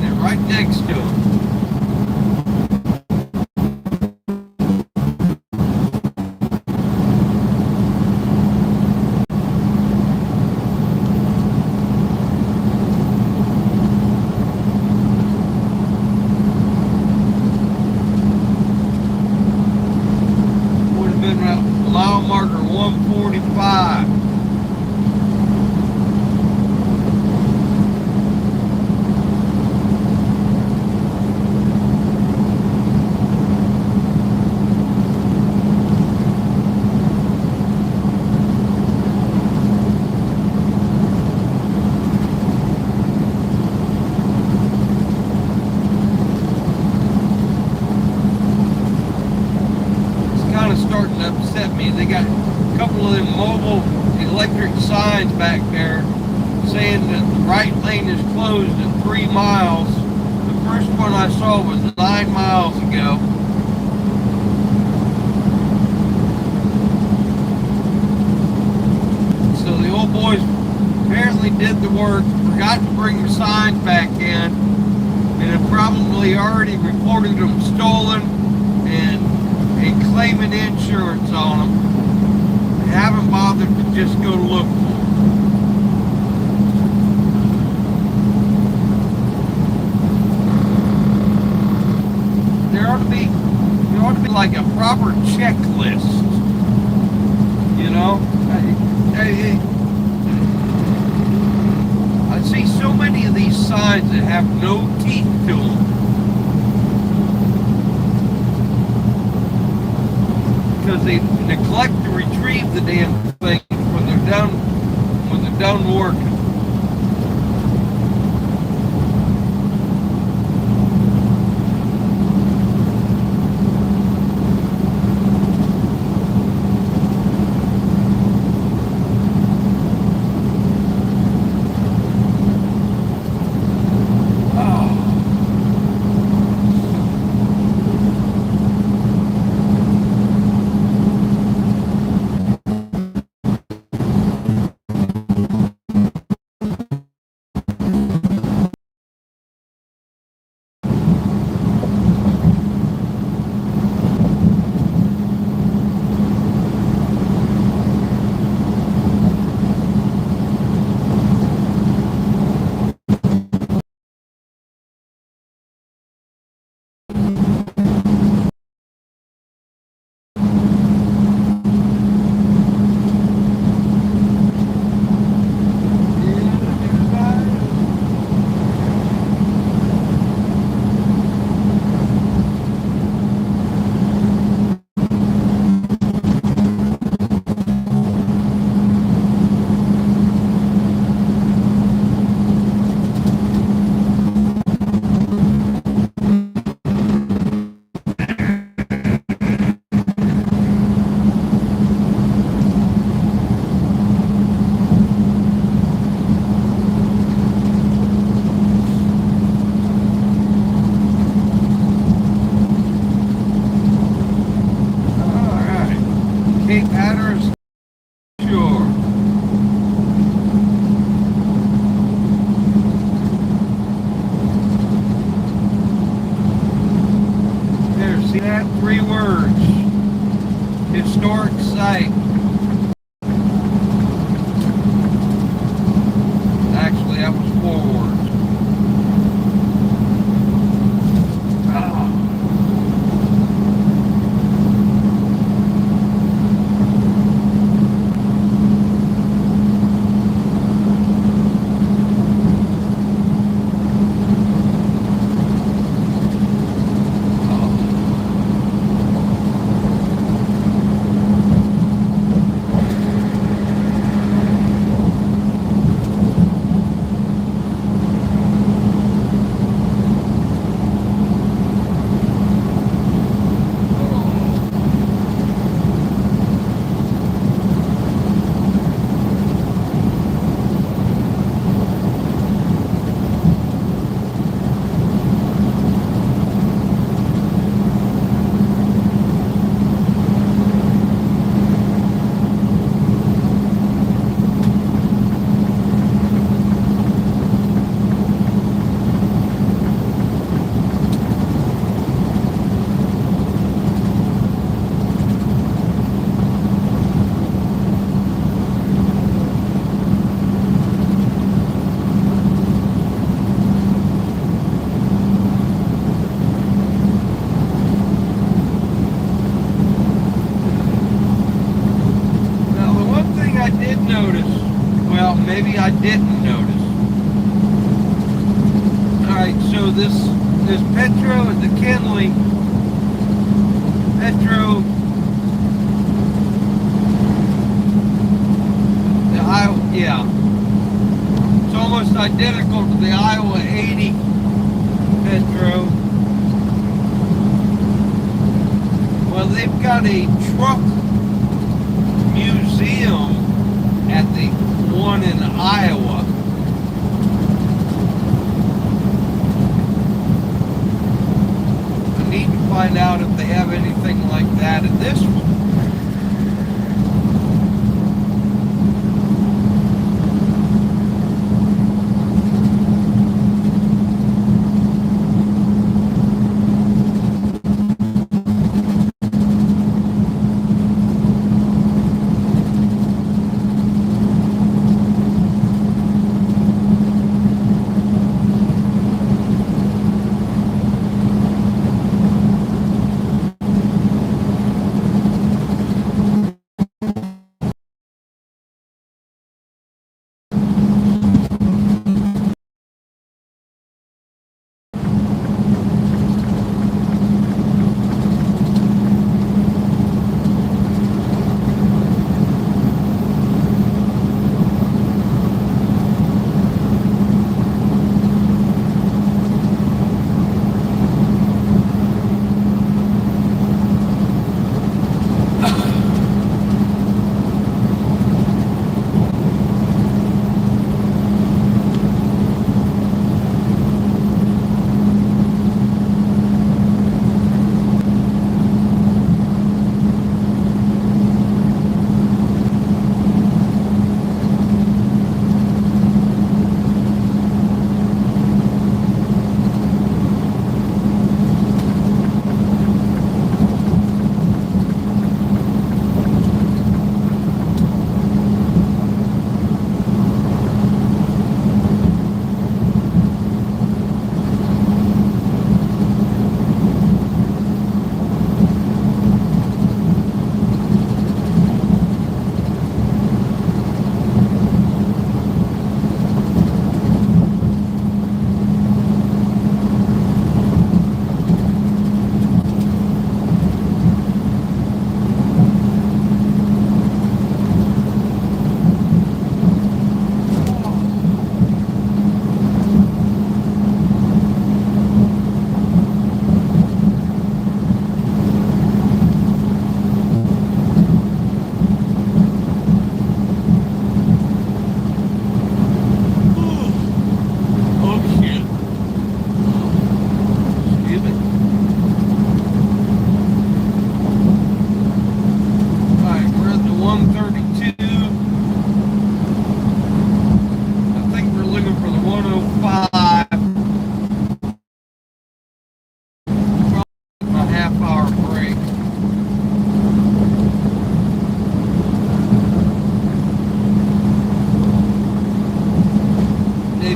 standing right next to him. Would have been mile marker 145. Starting to upset me. They got a couple of them mobile electric signs back there saying that the right lane is closed at 3 miles. The first one I saw was 9 miles ago. So the old boys apparently did the work, forgot to bring the signs back in, and have probably already reported them stolen and claiming insurance on them. They haven't bothered to just go look for them. There ought to be like a proper checklist. You know, I see so many of these signs that have no teeth to them. Because they neglect to retrieve the damn thing when they're done working. Cape Hatteras, sure. There, see that? 3 words. Historic site. Actually, that was 4 words. maybe I didn't notice. Alright, so this Petro and the Kinley, Petro, the Iowa, yeah, it's almost identical to the Iowa 80 Petro. Well, they've got a truck museum at the one in Iowa. I need to find out if they have anything like that in this one.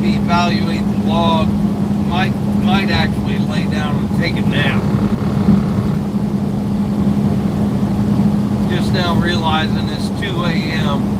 Evaluate the log, might actually lay down and take a nap. Just now realizing it's 2 a.m.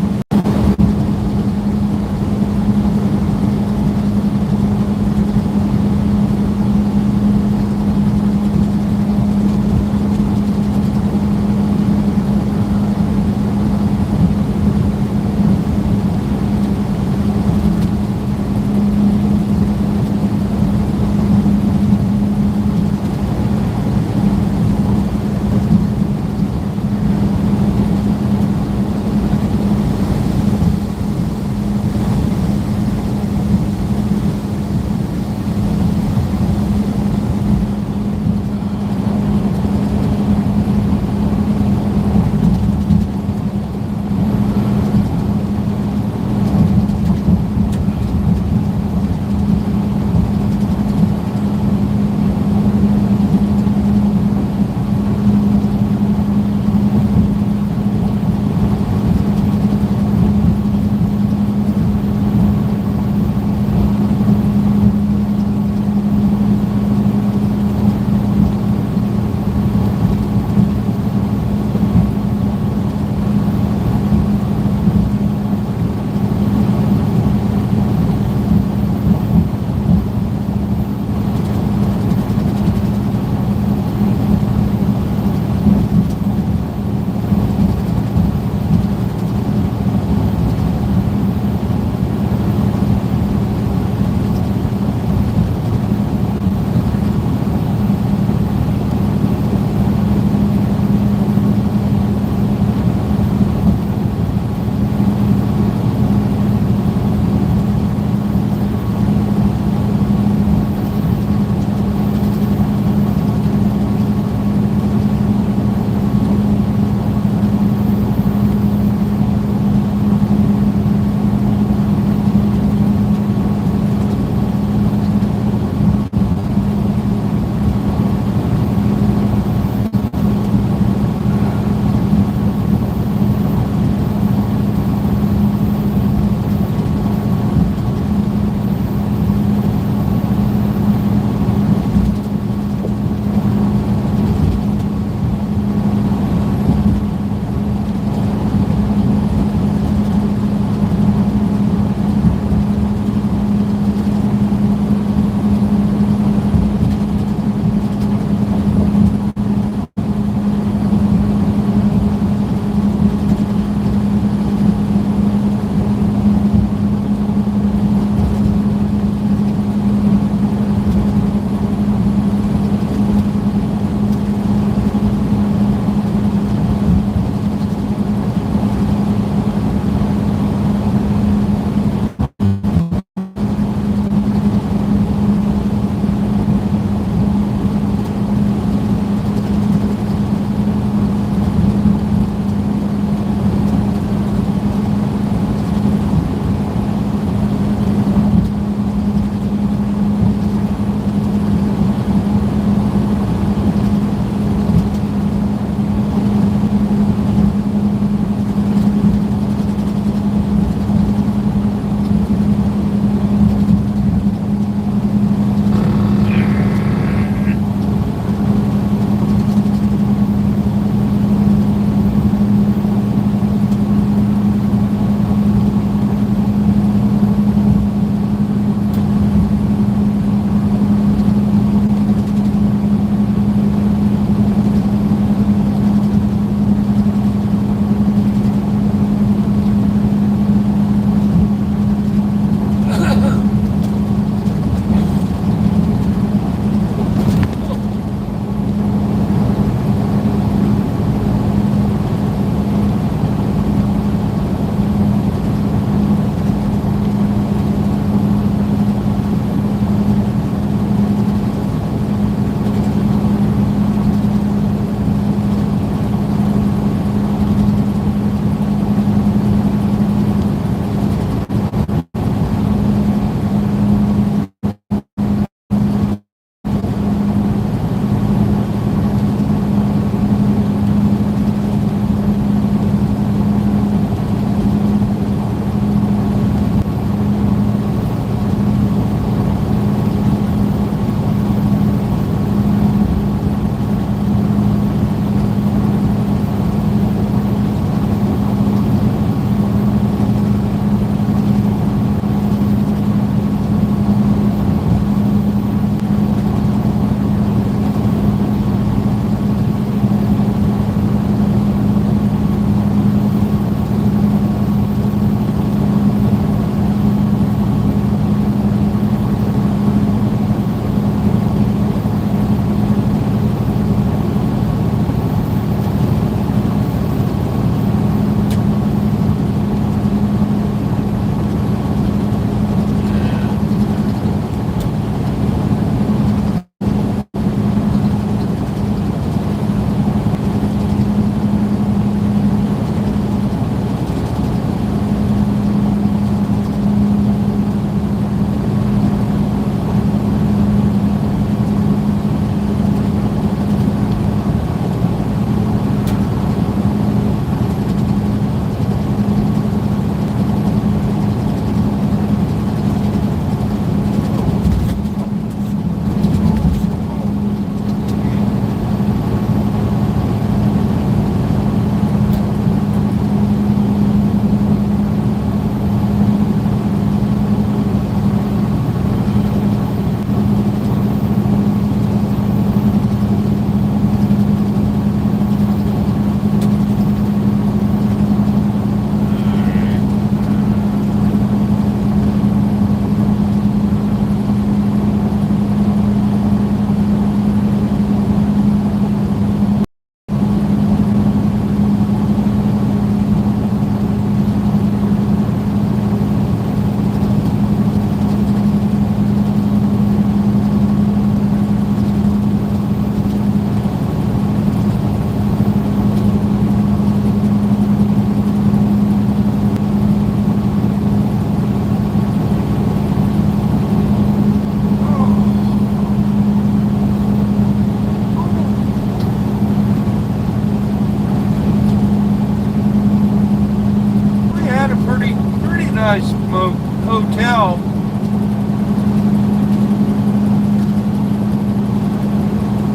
go.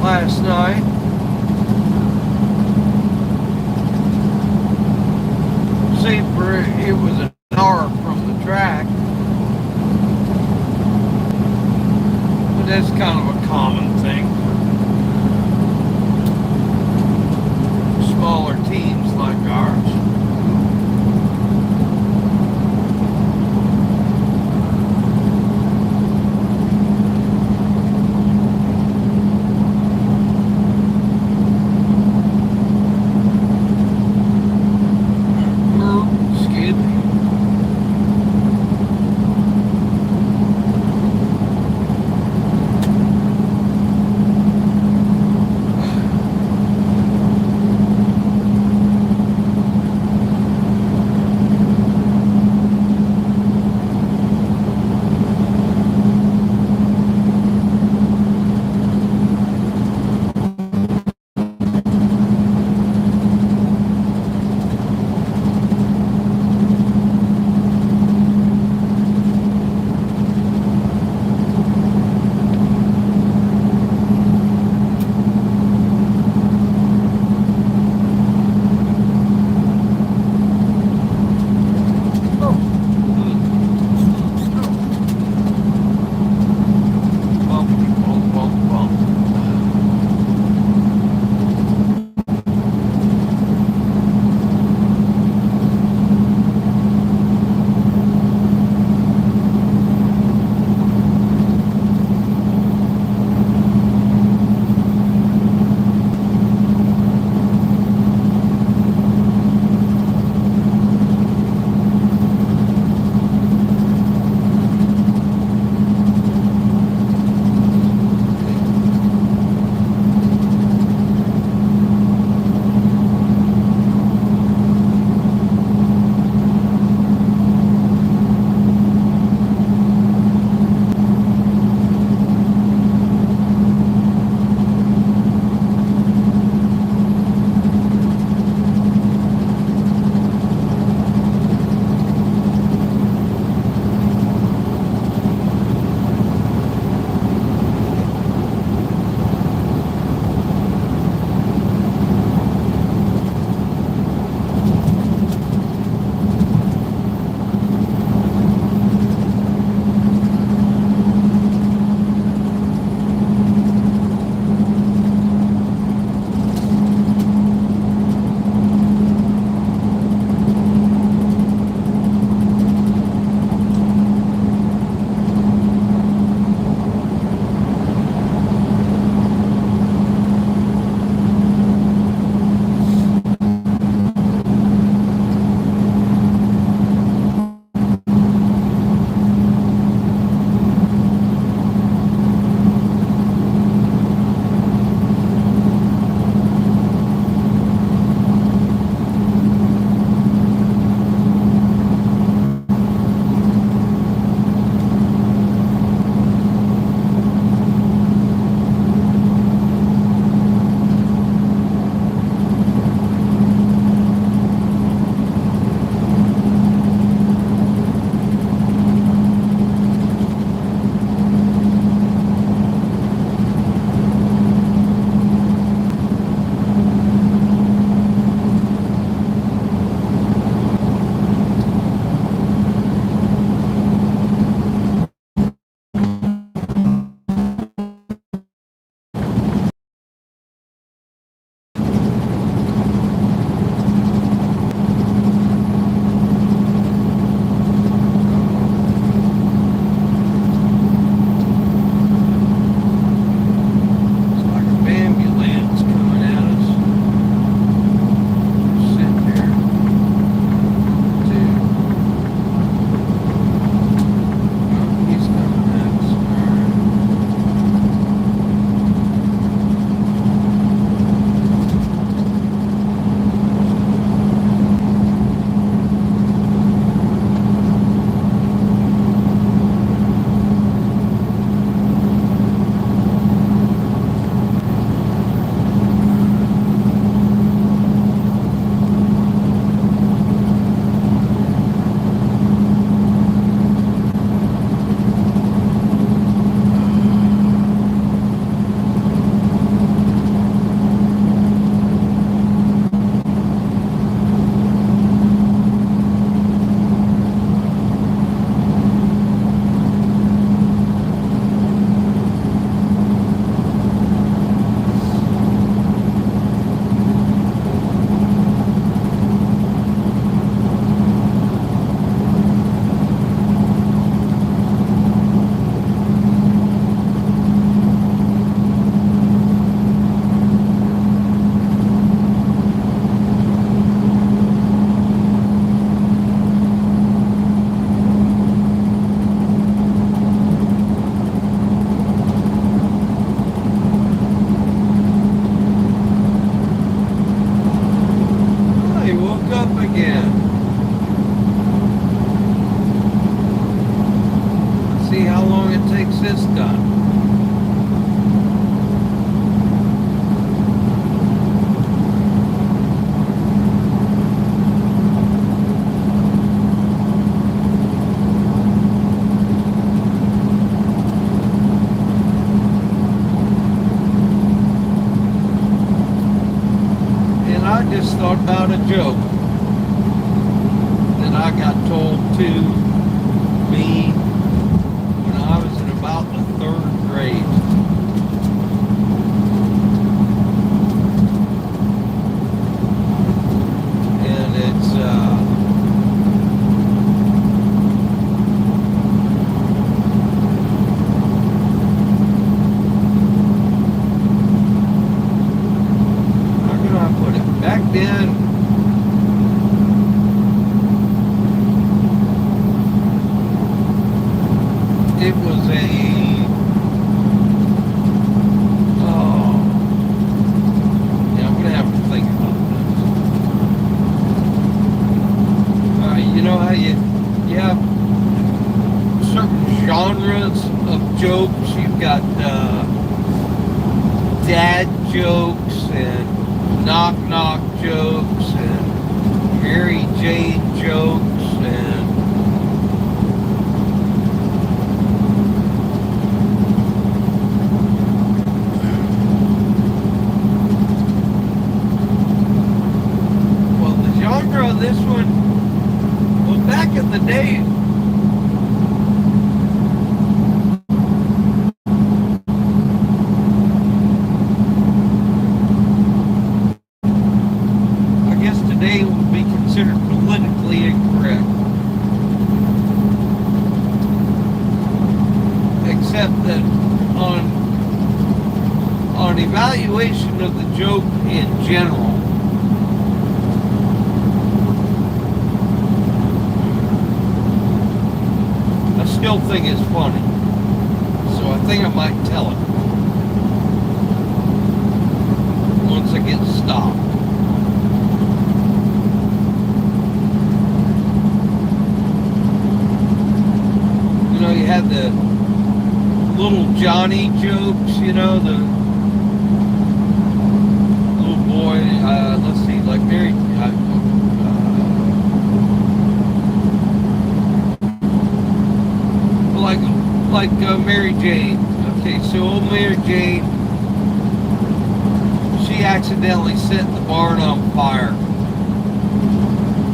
Last night. See, for it was an hour from the track. But that's kind of a common thing. Smaller teams like ours. just thought about a joke that I got told to me when I was in about the 3rd grade. And it's how can I put it? Back then, it was yeah, I'm gonna have to think about this. You know how you have certain genres of jokes. You've got dad jokes and knock knock jokes and Mary Jane jokes and genre of this one, well, back in the day, I guess today would be considered politically incorrect. Except that on evaluation of the joke in general, still think it's funny, so I think I might tell it once I get stopped. You know, you had the little Johnny jokes, you know, the little boy, let's see, like Mary, like Mary Jane. Okay, so old Mary Jane, she accidentally set the barn on fire.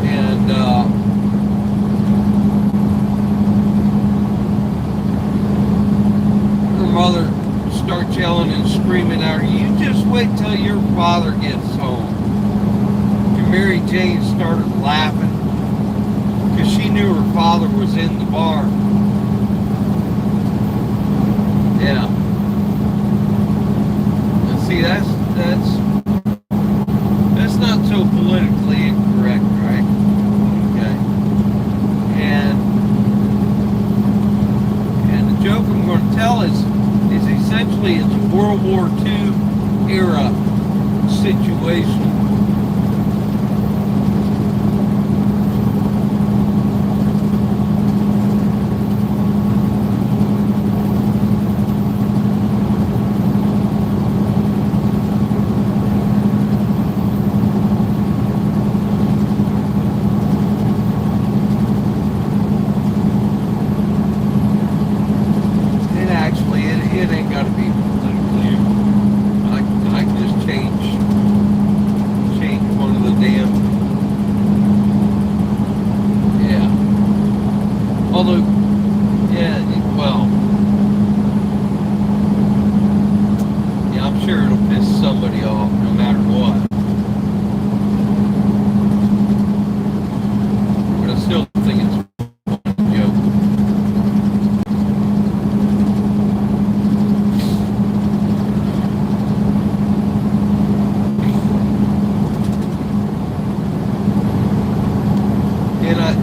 And her mother starts yelling and screaming at her, "You just wait till your father gets home." And Mary Jane started laughing because she knew her father was in the barn. Yeah. And see, that's not so politically incorrect, right? Okay. And the joke I'm going to tell is essentially it's a World War II era situation. It ain't got to be politically. I can just change one of the damn. Yeah. Although, yeah, well, yeah, I'm sure it'll piss somebody off no matter what. But I still think it's a joke.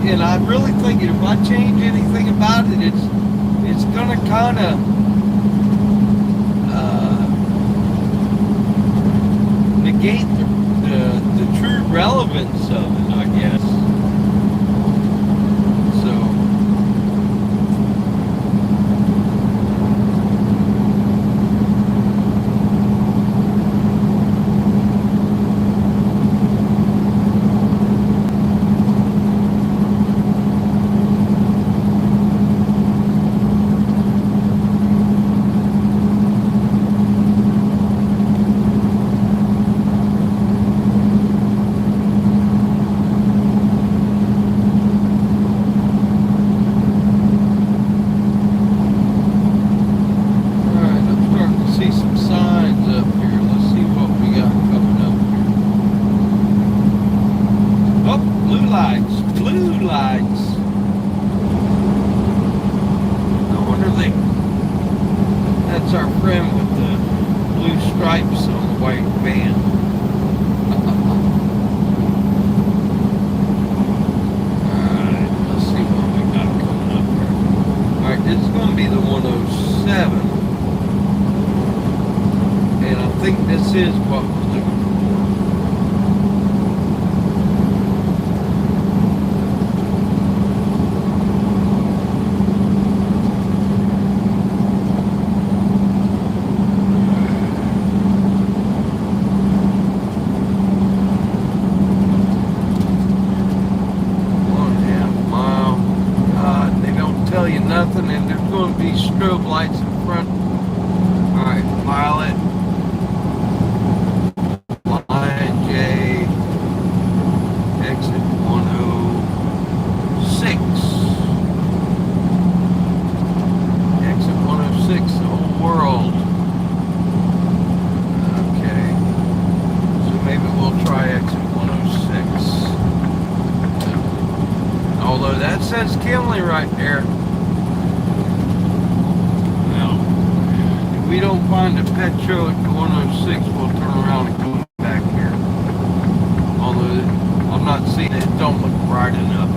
And I'm really thinking if I change anything about it, it's gonna kind of negate the true relevance of it, I guess. So. think this is what we're looking nothing, and there's going to be strobe lights in front. All right, pilot, line J, exit 106. Exit 106, the whole world. Okay, so maybe we'll try exit 106. Although that says Kinley right there. If we don't find a Petro at 106, we'll turn around and come back here. Although I'm not seeing it, don't look bright enough.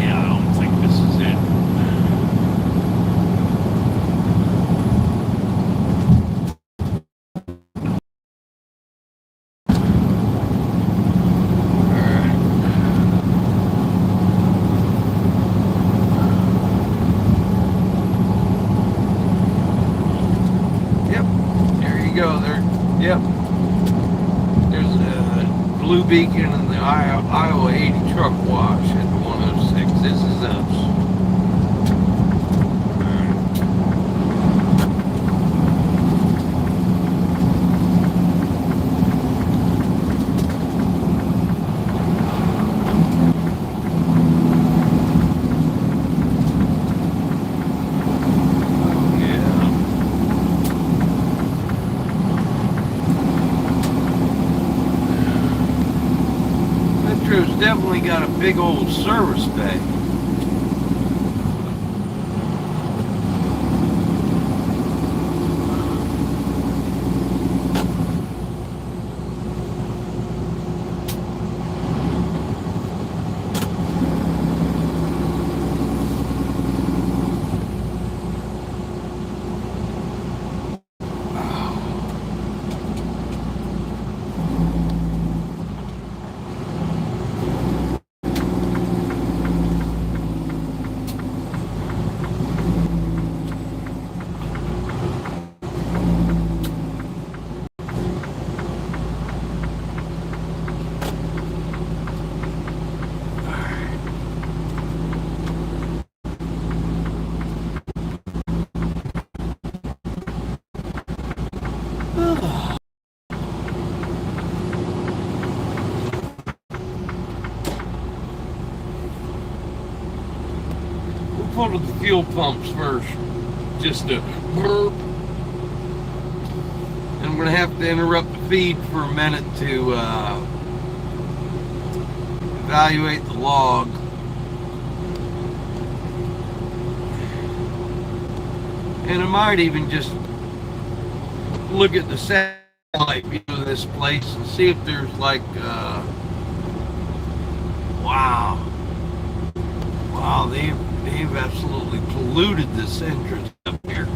Yeah, I don't think this is it. Yep, there's a blue beacon in the Iowa 80 truck wash at 106. This is us. Metro's definitely got a big old service bay. Pull to the fuel pumps first, just a burp. And I'm gonna have to interrupt the feed for a minute to evaluate the log. And I might even just look at the satellite view of this place and see if there's like, wow, they've absolutely polluted this entrance up here.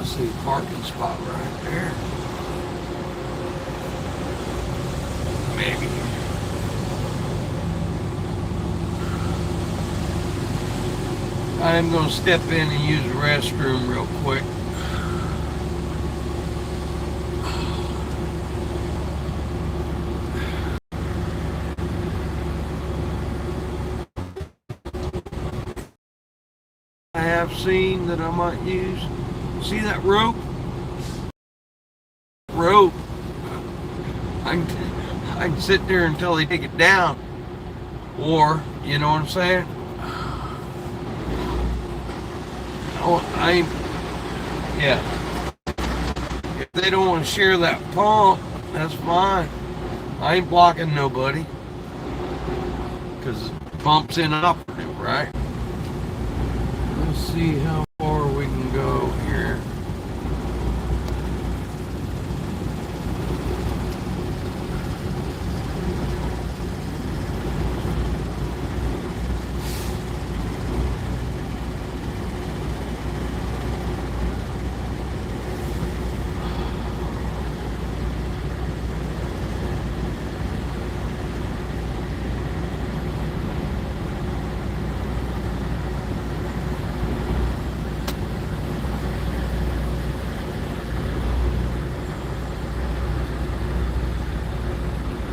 See a parking spot right there. Maybe. I am going to step in and use the restroom real quick. I have seen that I might use. See that rope? I can sit there until they take it down. Or, you know what I'm saying? want, I ain't, yeah. If they don't want to share that pump, that's fine. I ain't blocking nobody. Because the pump's inoperative, right? Let's see how far we can go here.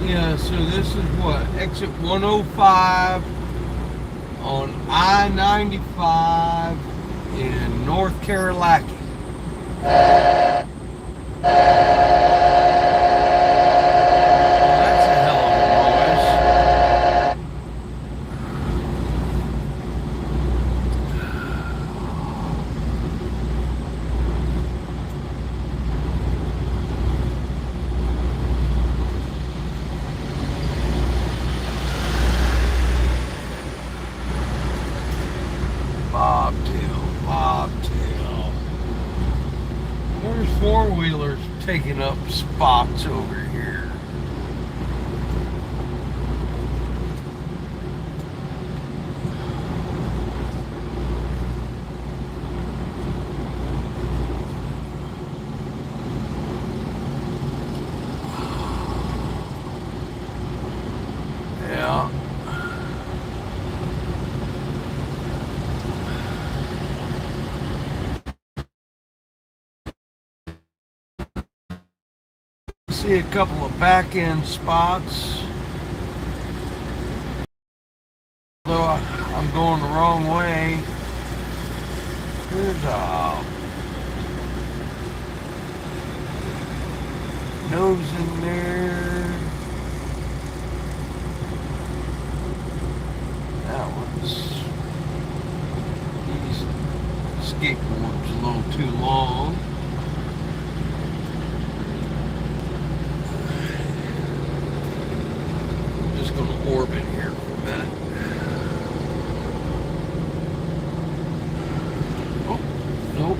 Yeah, so this is what? Exit 105 on I-95 in North Carolina. That's a hell of a noise. Bobtail. There's four-wheelers taking up spots over here. Yeah. See a couple of back end spots. Though I'm going the wrong way. There's a nose in there. That one's these skateboard's a little too long. Gonna orbit here for a minute. Oh, nope.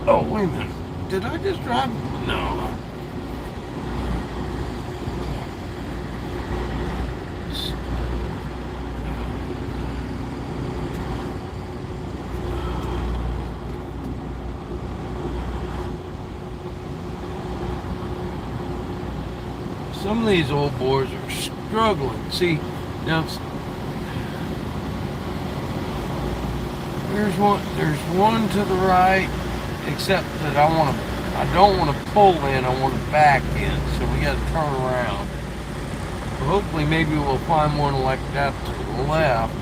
Oh, wait a minute. Did I just drive? No. Some of these old boys are struggling. See, now there's one to the right, except that I don't want to pull in, I want to back in, so we got to turn around. So hopefully maybe we'll find one like that to the left.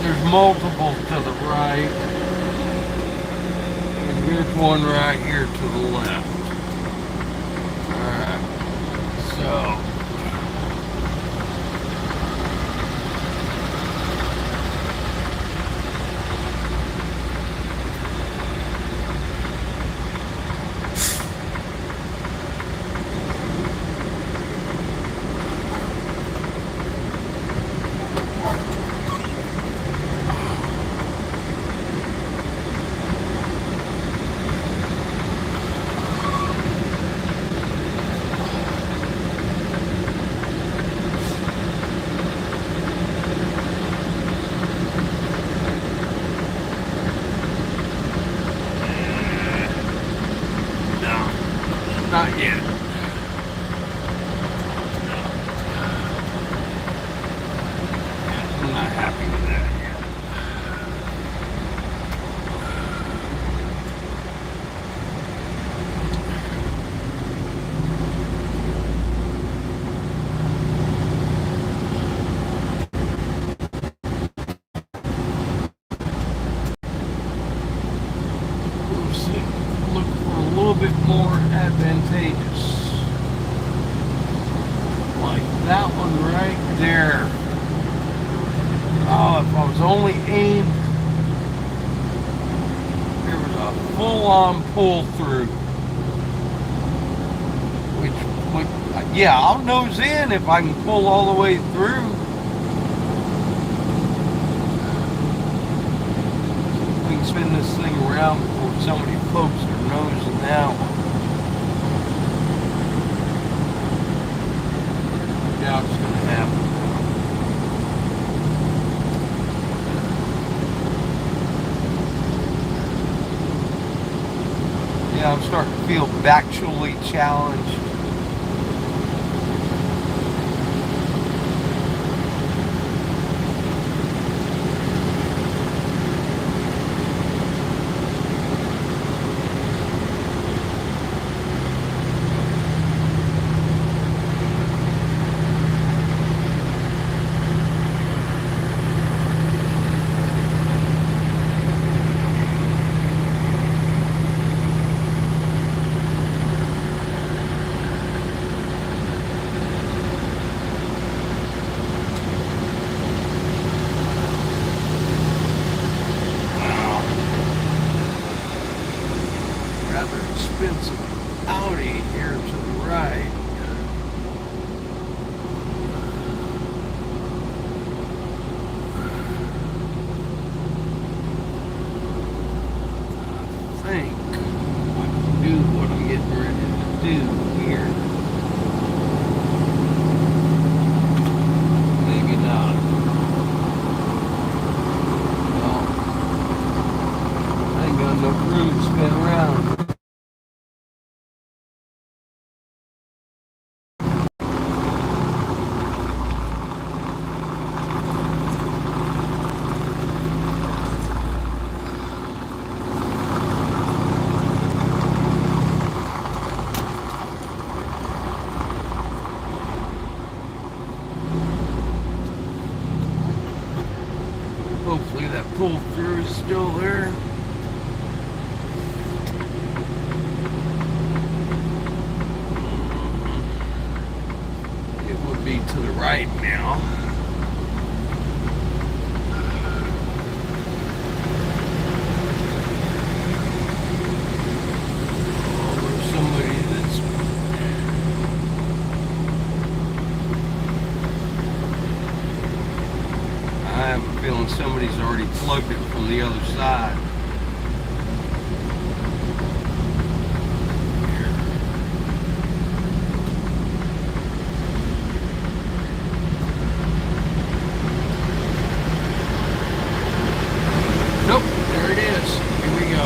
There's multiple to the right, and here's one right here to the left. Alright, so little bit more advantageous. Like that one right there. Oh, if I was only aimed, there was a full-on pull-through. Which would, yeah, I'll nose in if I can pull all the way through. We can spin this thing around before somebody pokes their nose in that one. Yeah, it's going to happen. Yeah, I'm starting to feel actually challenged. Expensive Audi here to the right. I think I can do what I'm getting ready to do here. Maybe not. No. I ain't got enough room to spin around. Hopefully that pull through is still there. It would be to the right now. Oh, there's somebody that's I have a feeling somebody's already plugged it from the other side. Nope, there it is. Here we go.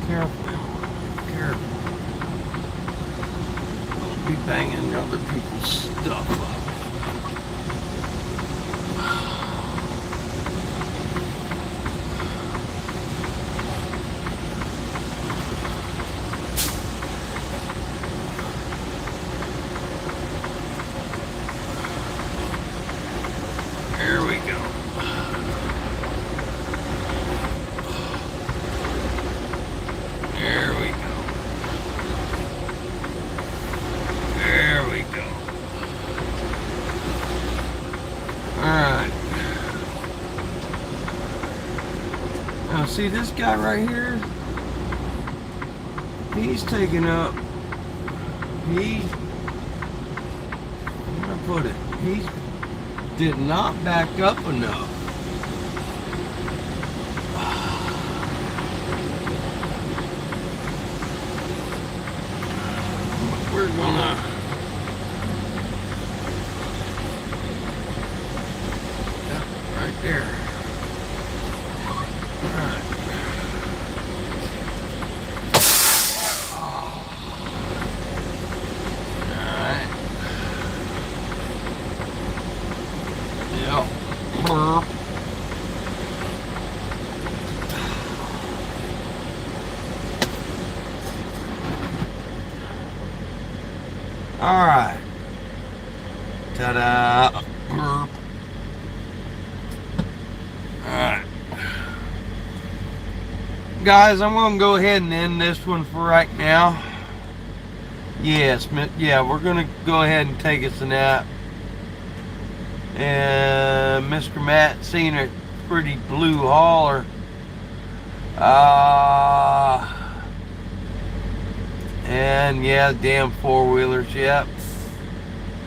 Careful, careful. Don't be banging other people's stuff up. There we go. There we go. There we go. Alright. Now see this guy right here? He's taking up. He put it. He did not back up enough. We're gonna right there. All right. Yep. All right. Ta-da. All right. Guys, I'm going to go ahead and end this one for right now. Yes, yeah, we're going to go ahead and take us a nap. And Mr. Matt seen a pretty blue hauler. And yeah, damn four-wheelers, yep.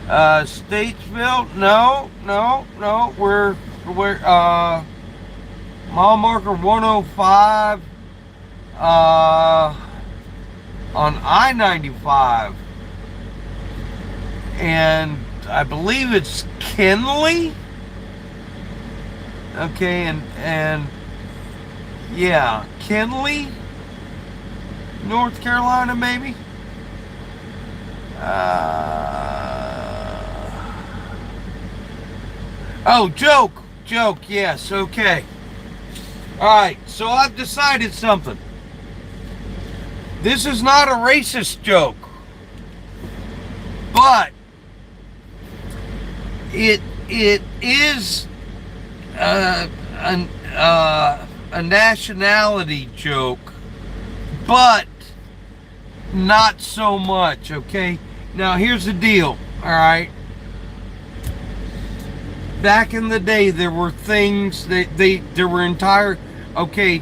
Statesville, no. We're mile marker 105 on I-95. And I believe it's Kenly. Okay, and yeah, Kenly, North Carolina, maybe. Oh, joke, yes, okay. Alright, so I've decided something. This is not a racist joke, but it is a nationality joke, but not so much, okay? Now, here's the deal, alright? Back in the day, there were things that there were entire, okay,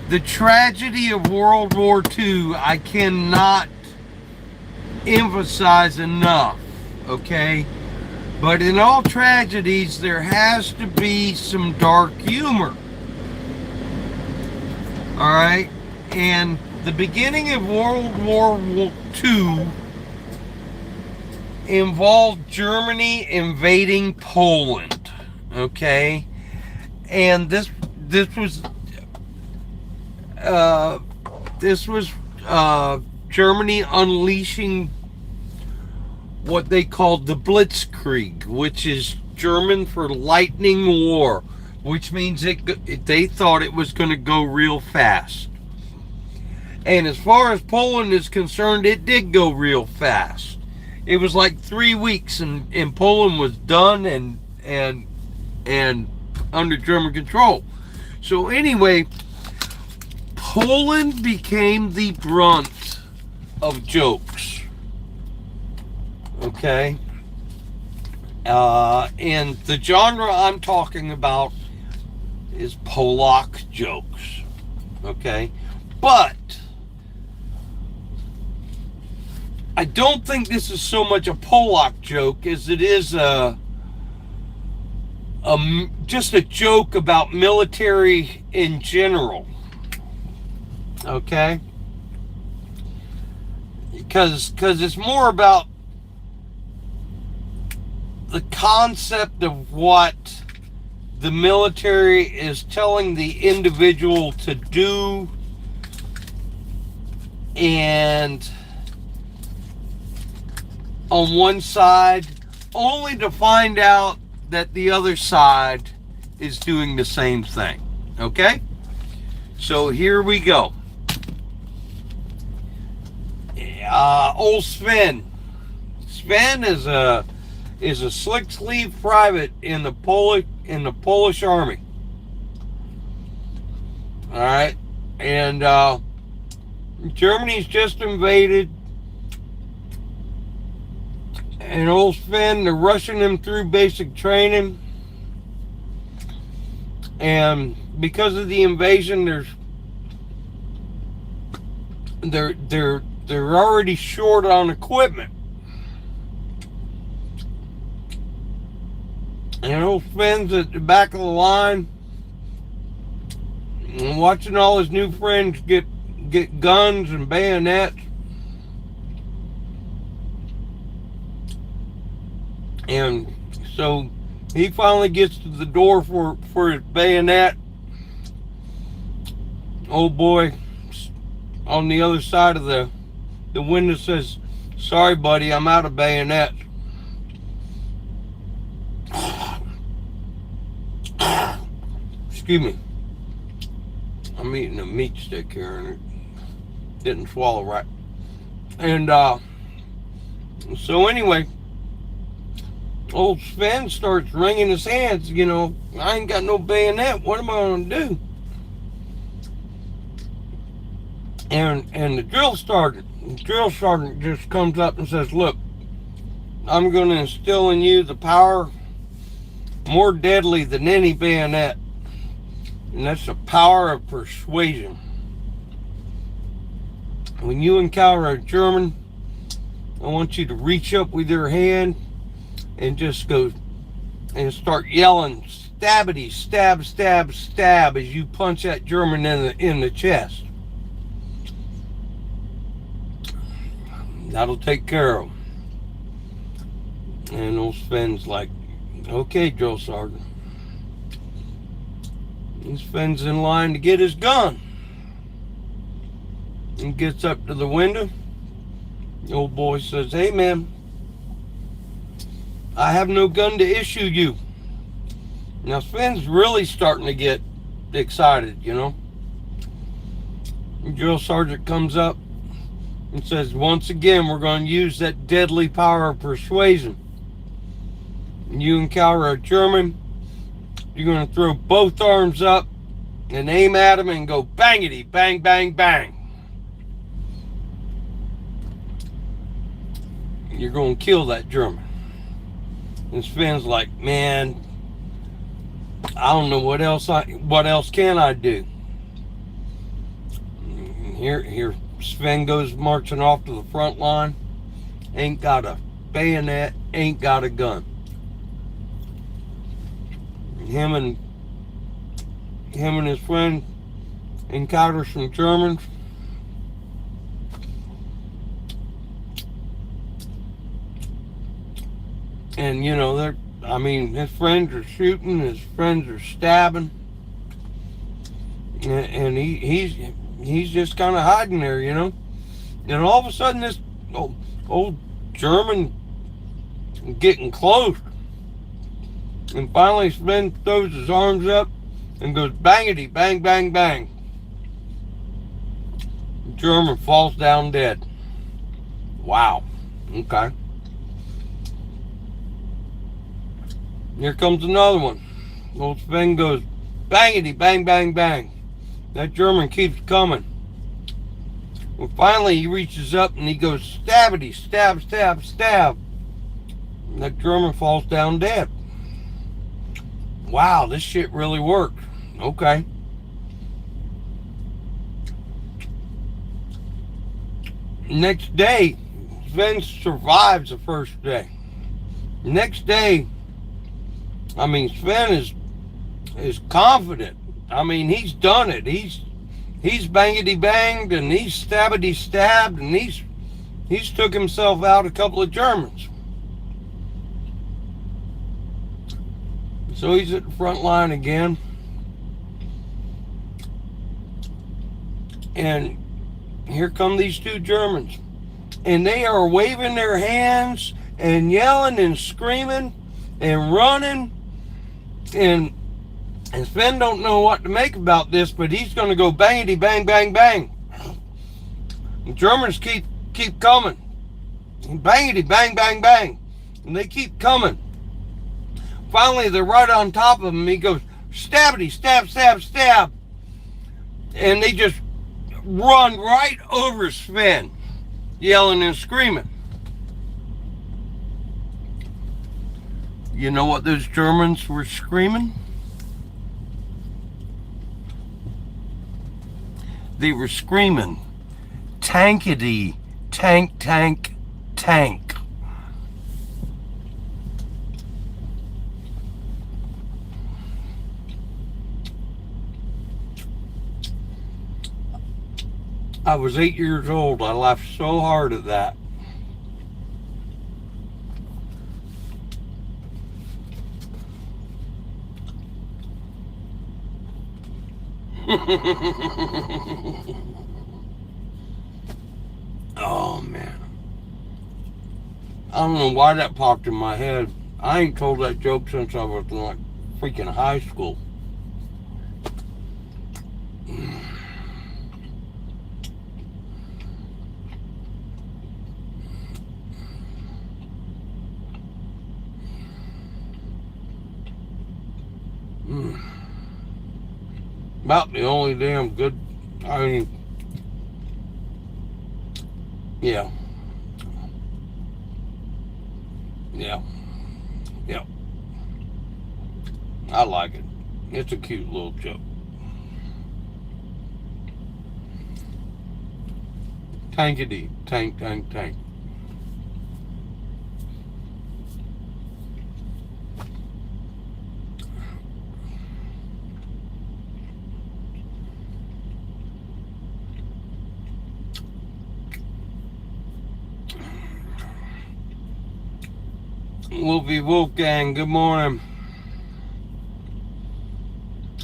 the tragedy of World War II, I cannot emphasize enough, okay? But in all tragedies, there has to be some dark humor. Alright? And the beginning of World War II involved Germany invading Poland. Okay? And this was Germany unleashing what they called the Blitzkrieg, which is German for lightning war, which means they thought it was going to go real fast. And as far as Poland is concerned, it did go real fast. It was like 3 weeks, and Poland was done and under German control. So anyway, Poland became the brunt of jokes. Okay, and the genre I'm talking about is Polak jokes. Okay, but I don't think this is so much a Polak joke as it is just a joke about military in general. Okay, because it's more about the concept of what the military is telling the individual to do, and on one side, only to find out that the other side is doing the same thing. Okay? So here we go. Old Sven. Sven is a slick sleeve private in the Polish army. All right, and Germany's just invaded, and old Sven, they're rushing him through basic training, and because of the invasion, they're already short on equipment. And old Sven's at the back of the line, and watching all his new friends get guns and bayonets. And so he finally gets to the door for his bayonet. Old boy on the other side of the window says, "Sorry, buddy, I'm out of bayonets." Excuse me. I'm eating a meat stick here and it didn't swallow right. And So anyway, old Sven starts wringing his hands. You know, I ain't got no bayonet. What am I going to do? And the drill sergeant just comes up and says, look, I'm going to instill in you the power more deadly than any bayonet. And that's the power of persuasion. When you encounter a German, I want you to reach up with your hand and just go and start yelling, stabbity, stab, stab, stab, as you punch that German in the chest. That'll take care of him. And old Sven's like, okay, drill sergeant. And Sven's in line to get his gun. And gets up to the window. The old boy says, hey man, I have no gun to issue you. Now Sven's really starting to get excited, you know. The drill sergeant comes up and says, once again, we're going to use that deadly power of persuasion. When you encounter a German, you're going to throw both arms up and aim at him and go bangity, bang, bang, bang. You're going to kill that German. And Sven's like, man, I don't know what else can I do? Here Sven goes marching off to the front line. Ain't got a bayonet, ain't got a gun. Him and his friend encounter some Germans. And you know, his friends are shooting, his friends are stabbing, and he's just kind of hiding there, you know. And all of a sudden, this old German getting close, and finally Sven throws his arms up and goes bangity, bang, bang, bang. The German falls down dead. Wow. Okay. Here comes another one. Old Sven goes bangity, bang, bang, bang. That German keeps coming. Well, finally he reaches up and he goes stabbity, stab, stab, stab. And that German falls down dead. Wow, this shit really worked. Okay. Next day, Sven survives the first day. Next day, Sven is confident. He's done it. He's bangity banged and he's stabbity stabbed and he's took himself out a couple of Germans. So he's at the front line again. And here come these two Germans. And they are waving their hands and yelling and screaming and running. And Sven don't know what to make about this, but he's going to go bangity, bang, bang, bang. The Germans keep coming. And bangity, bang, bang, bang. And they keep coming. Finally, they're right on top of him. He goes, stabbity, stab, stab, stab. And they just run right over Sven, yelling and screaming. You know what those Germans were screaming? They were screaming, tankity, tank, tank, tank. I was 8 years old. I laughed so hard at that. Oh man, I don't know why that popped in my head. I ain't told that joke since I was in like freaking high school. About the only damn good, I mean, yeah. Yeah. Yeah. I like it. It's a cute little joke. Tankity, tank, tank, tank. Wolfie Wolfgang, good morning.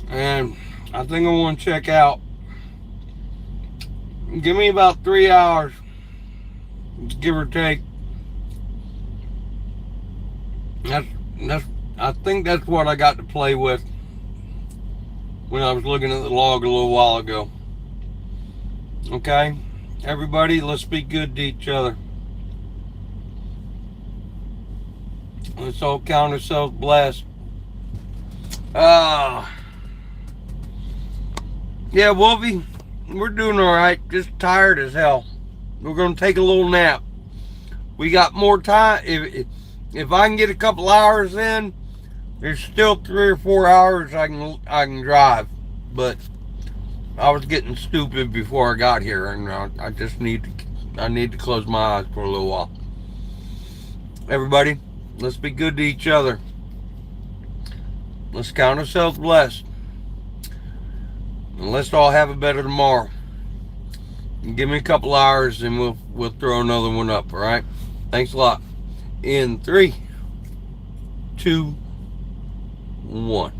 And I think I want to check out. Give me about 3 hours, give or take. That's I think that's what I got to play with when I was looking at the log a little while ago. Okay? Everybody, let's be good to each other. Let's all count ourselves blessed. Yeah, Wolfie, we're doing all right. Just tired as hell. We're gonna take a little nap. We got more time. If I can get a couple hours in, there's still 3 or 4 hours I can drive. But I was getting stupid before I got here, and I just need to close my eyes for a little while. Everybody, let's be good to each other. Let's count ourselves blessed. And let's all have a better tomorrow. And give me a couple hours and we'll throw another one up, all right? Thanks a lot. In 3, 2, 1.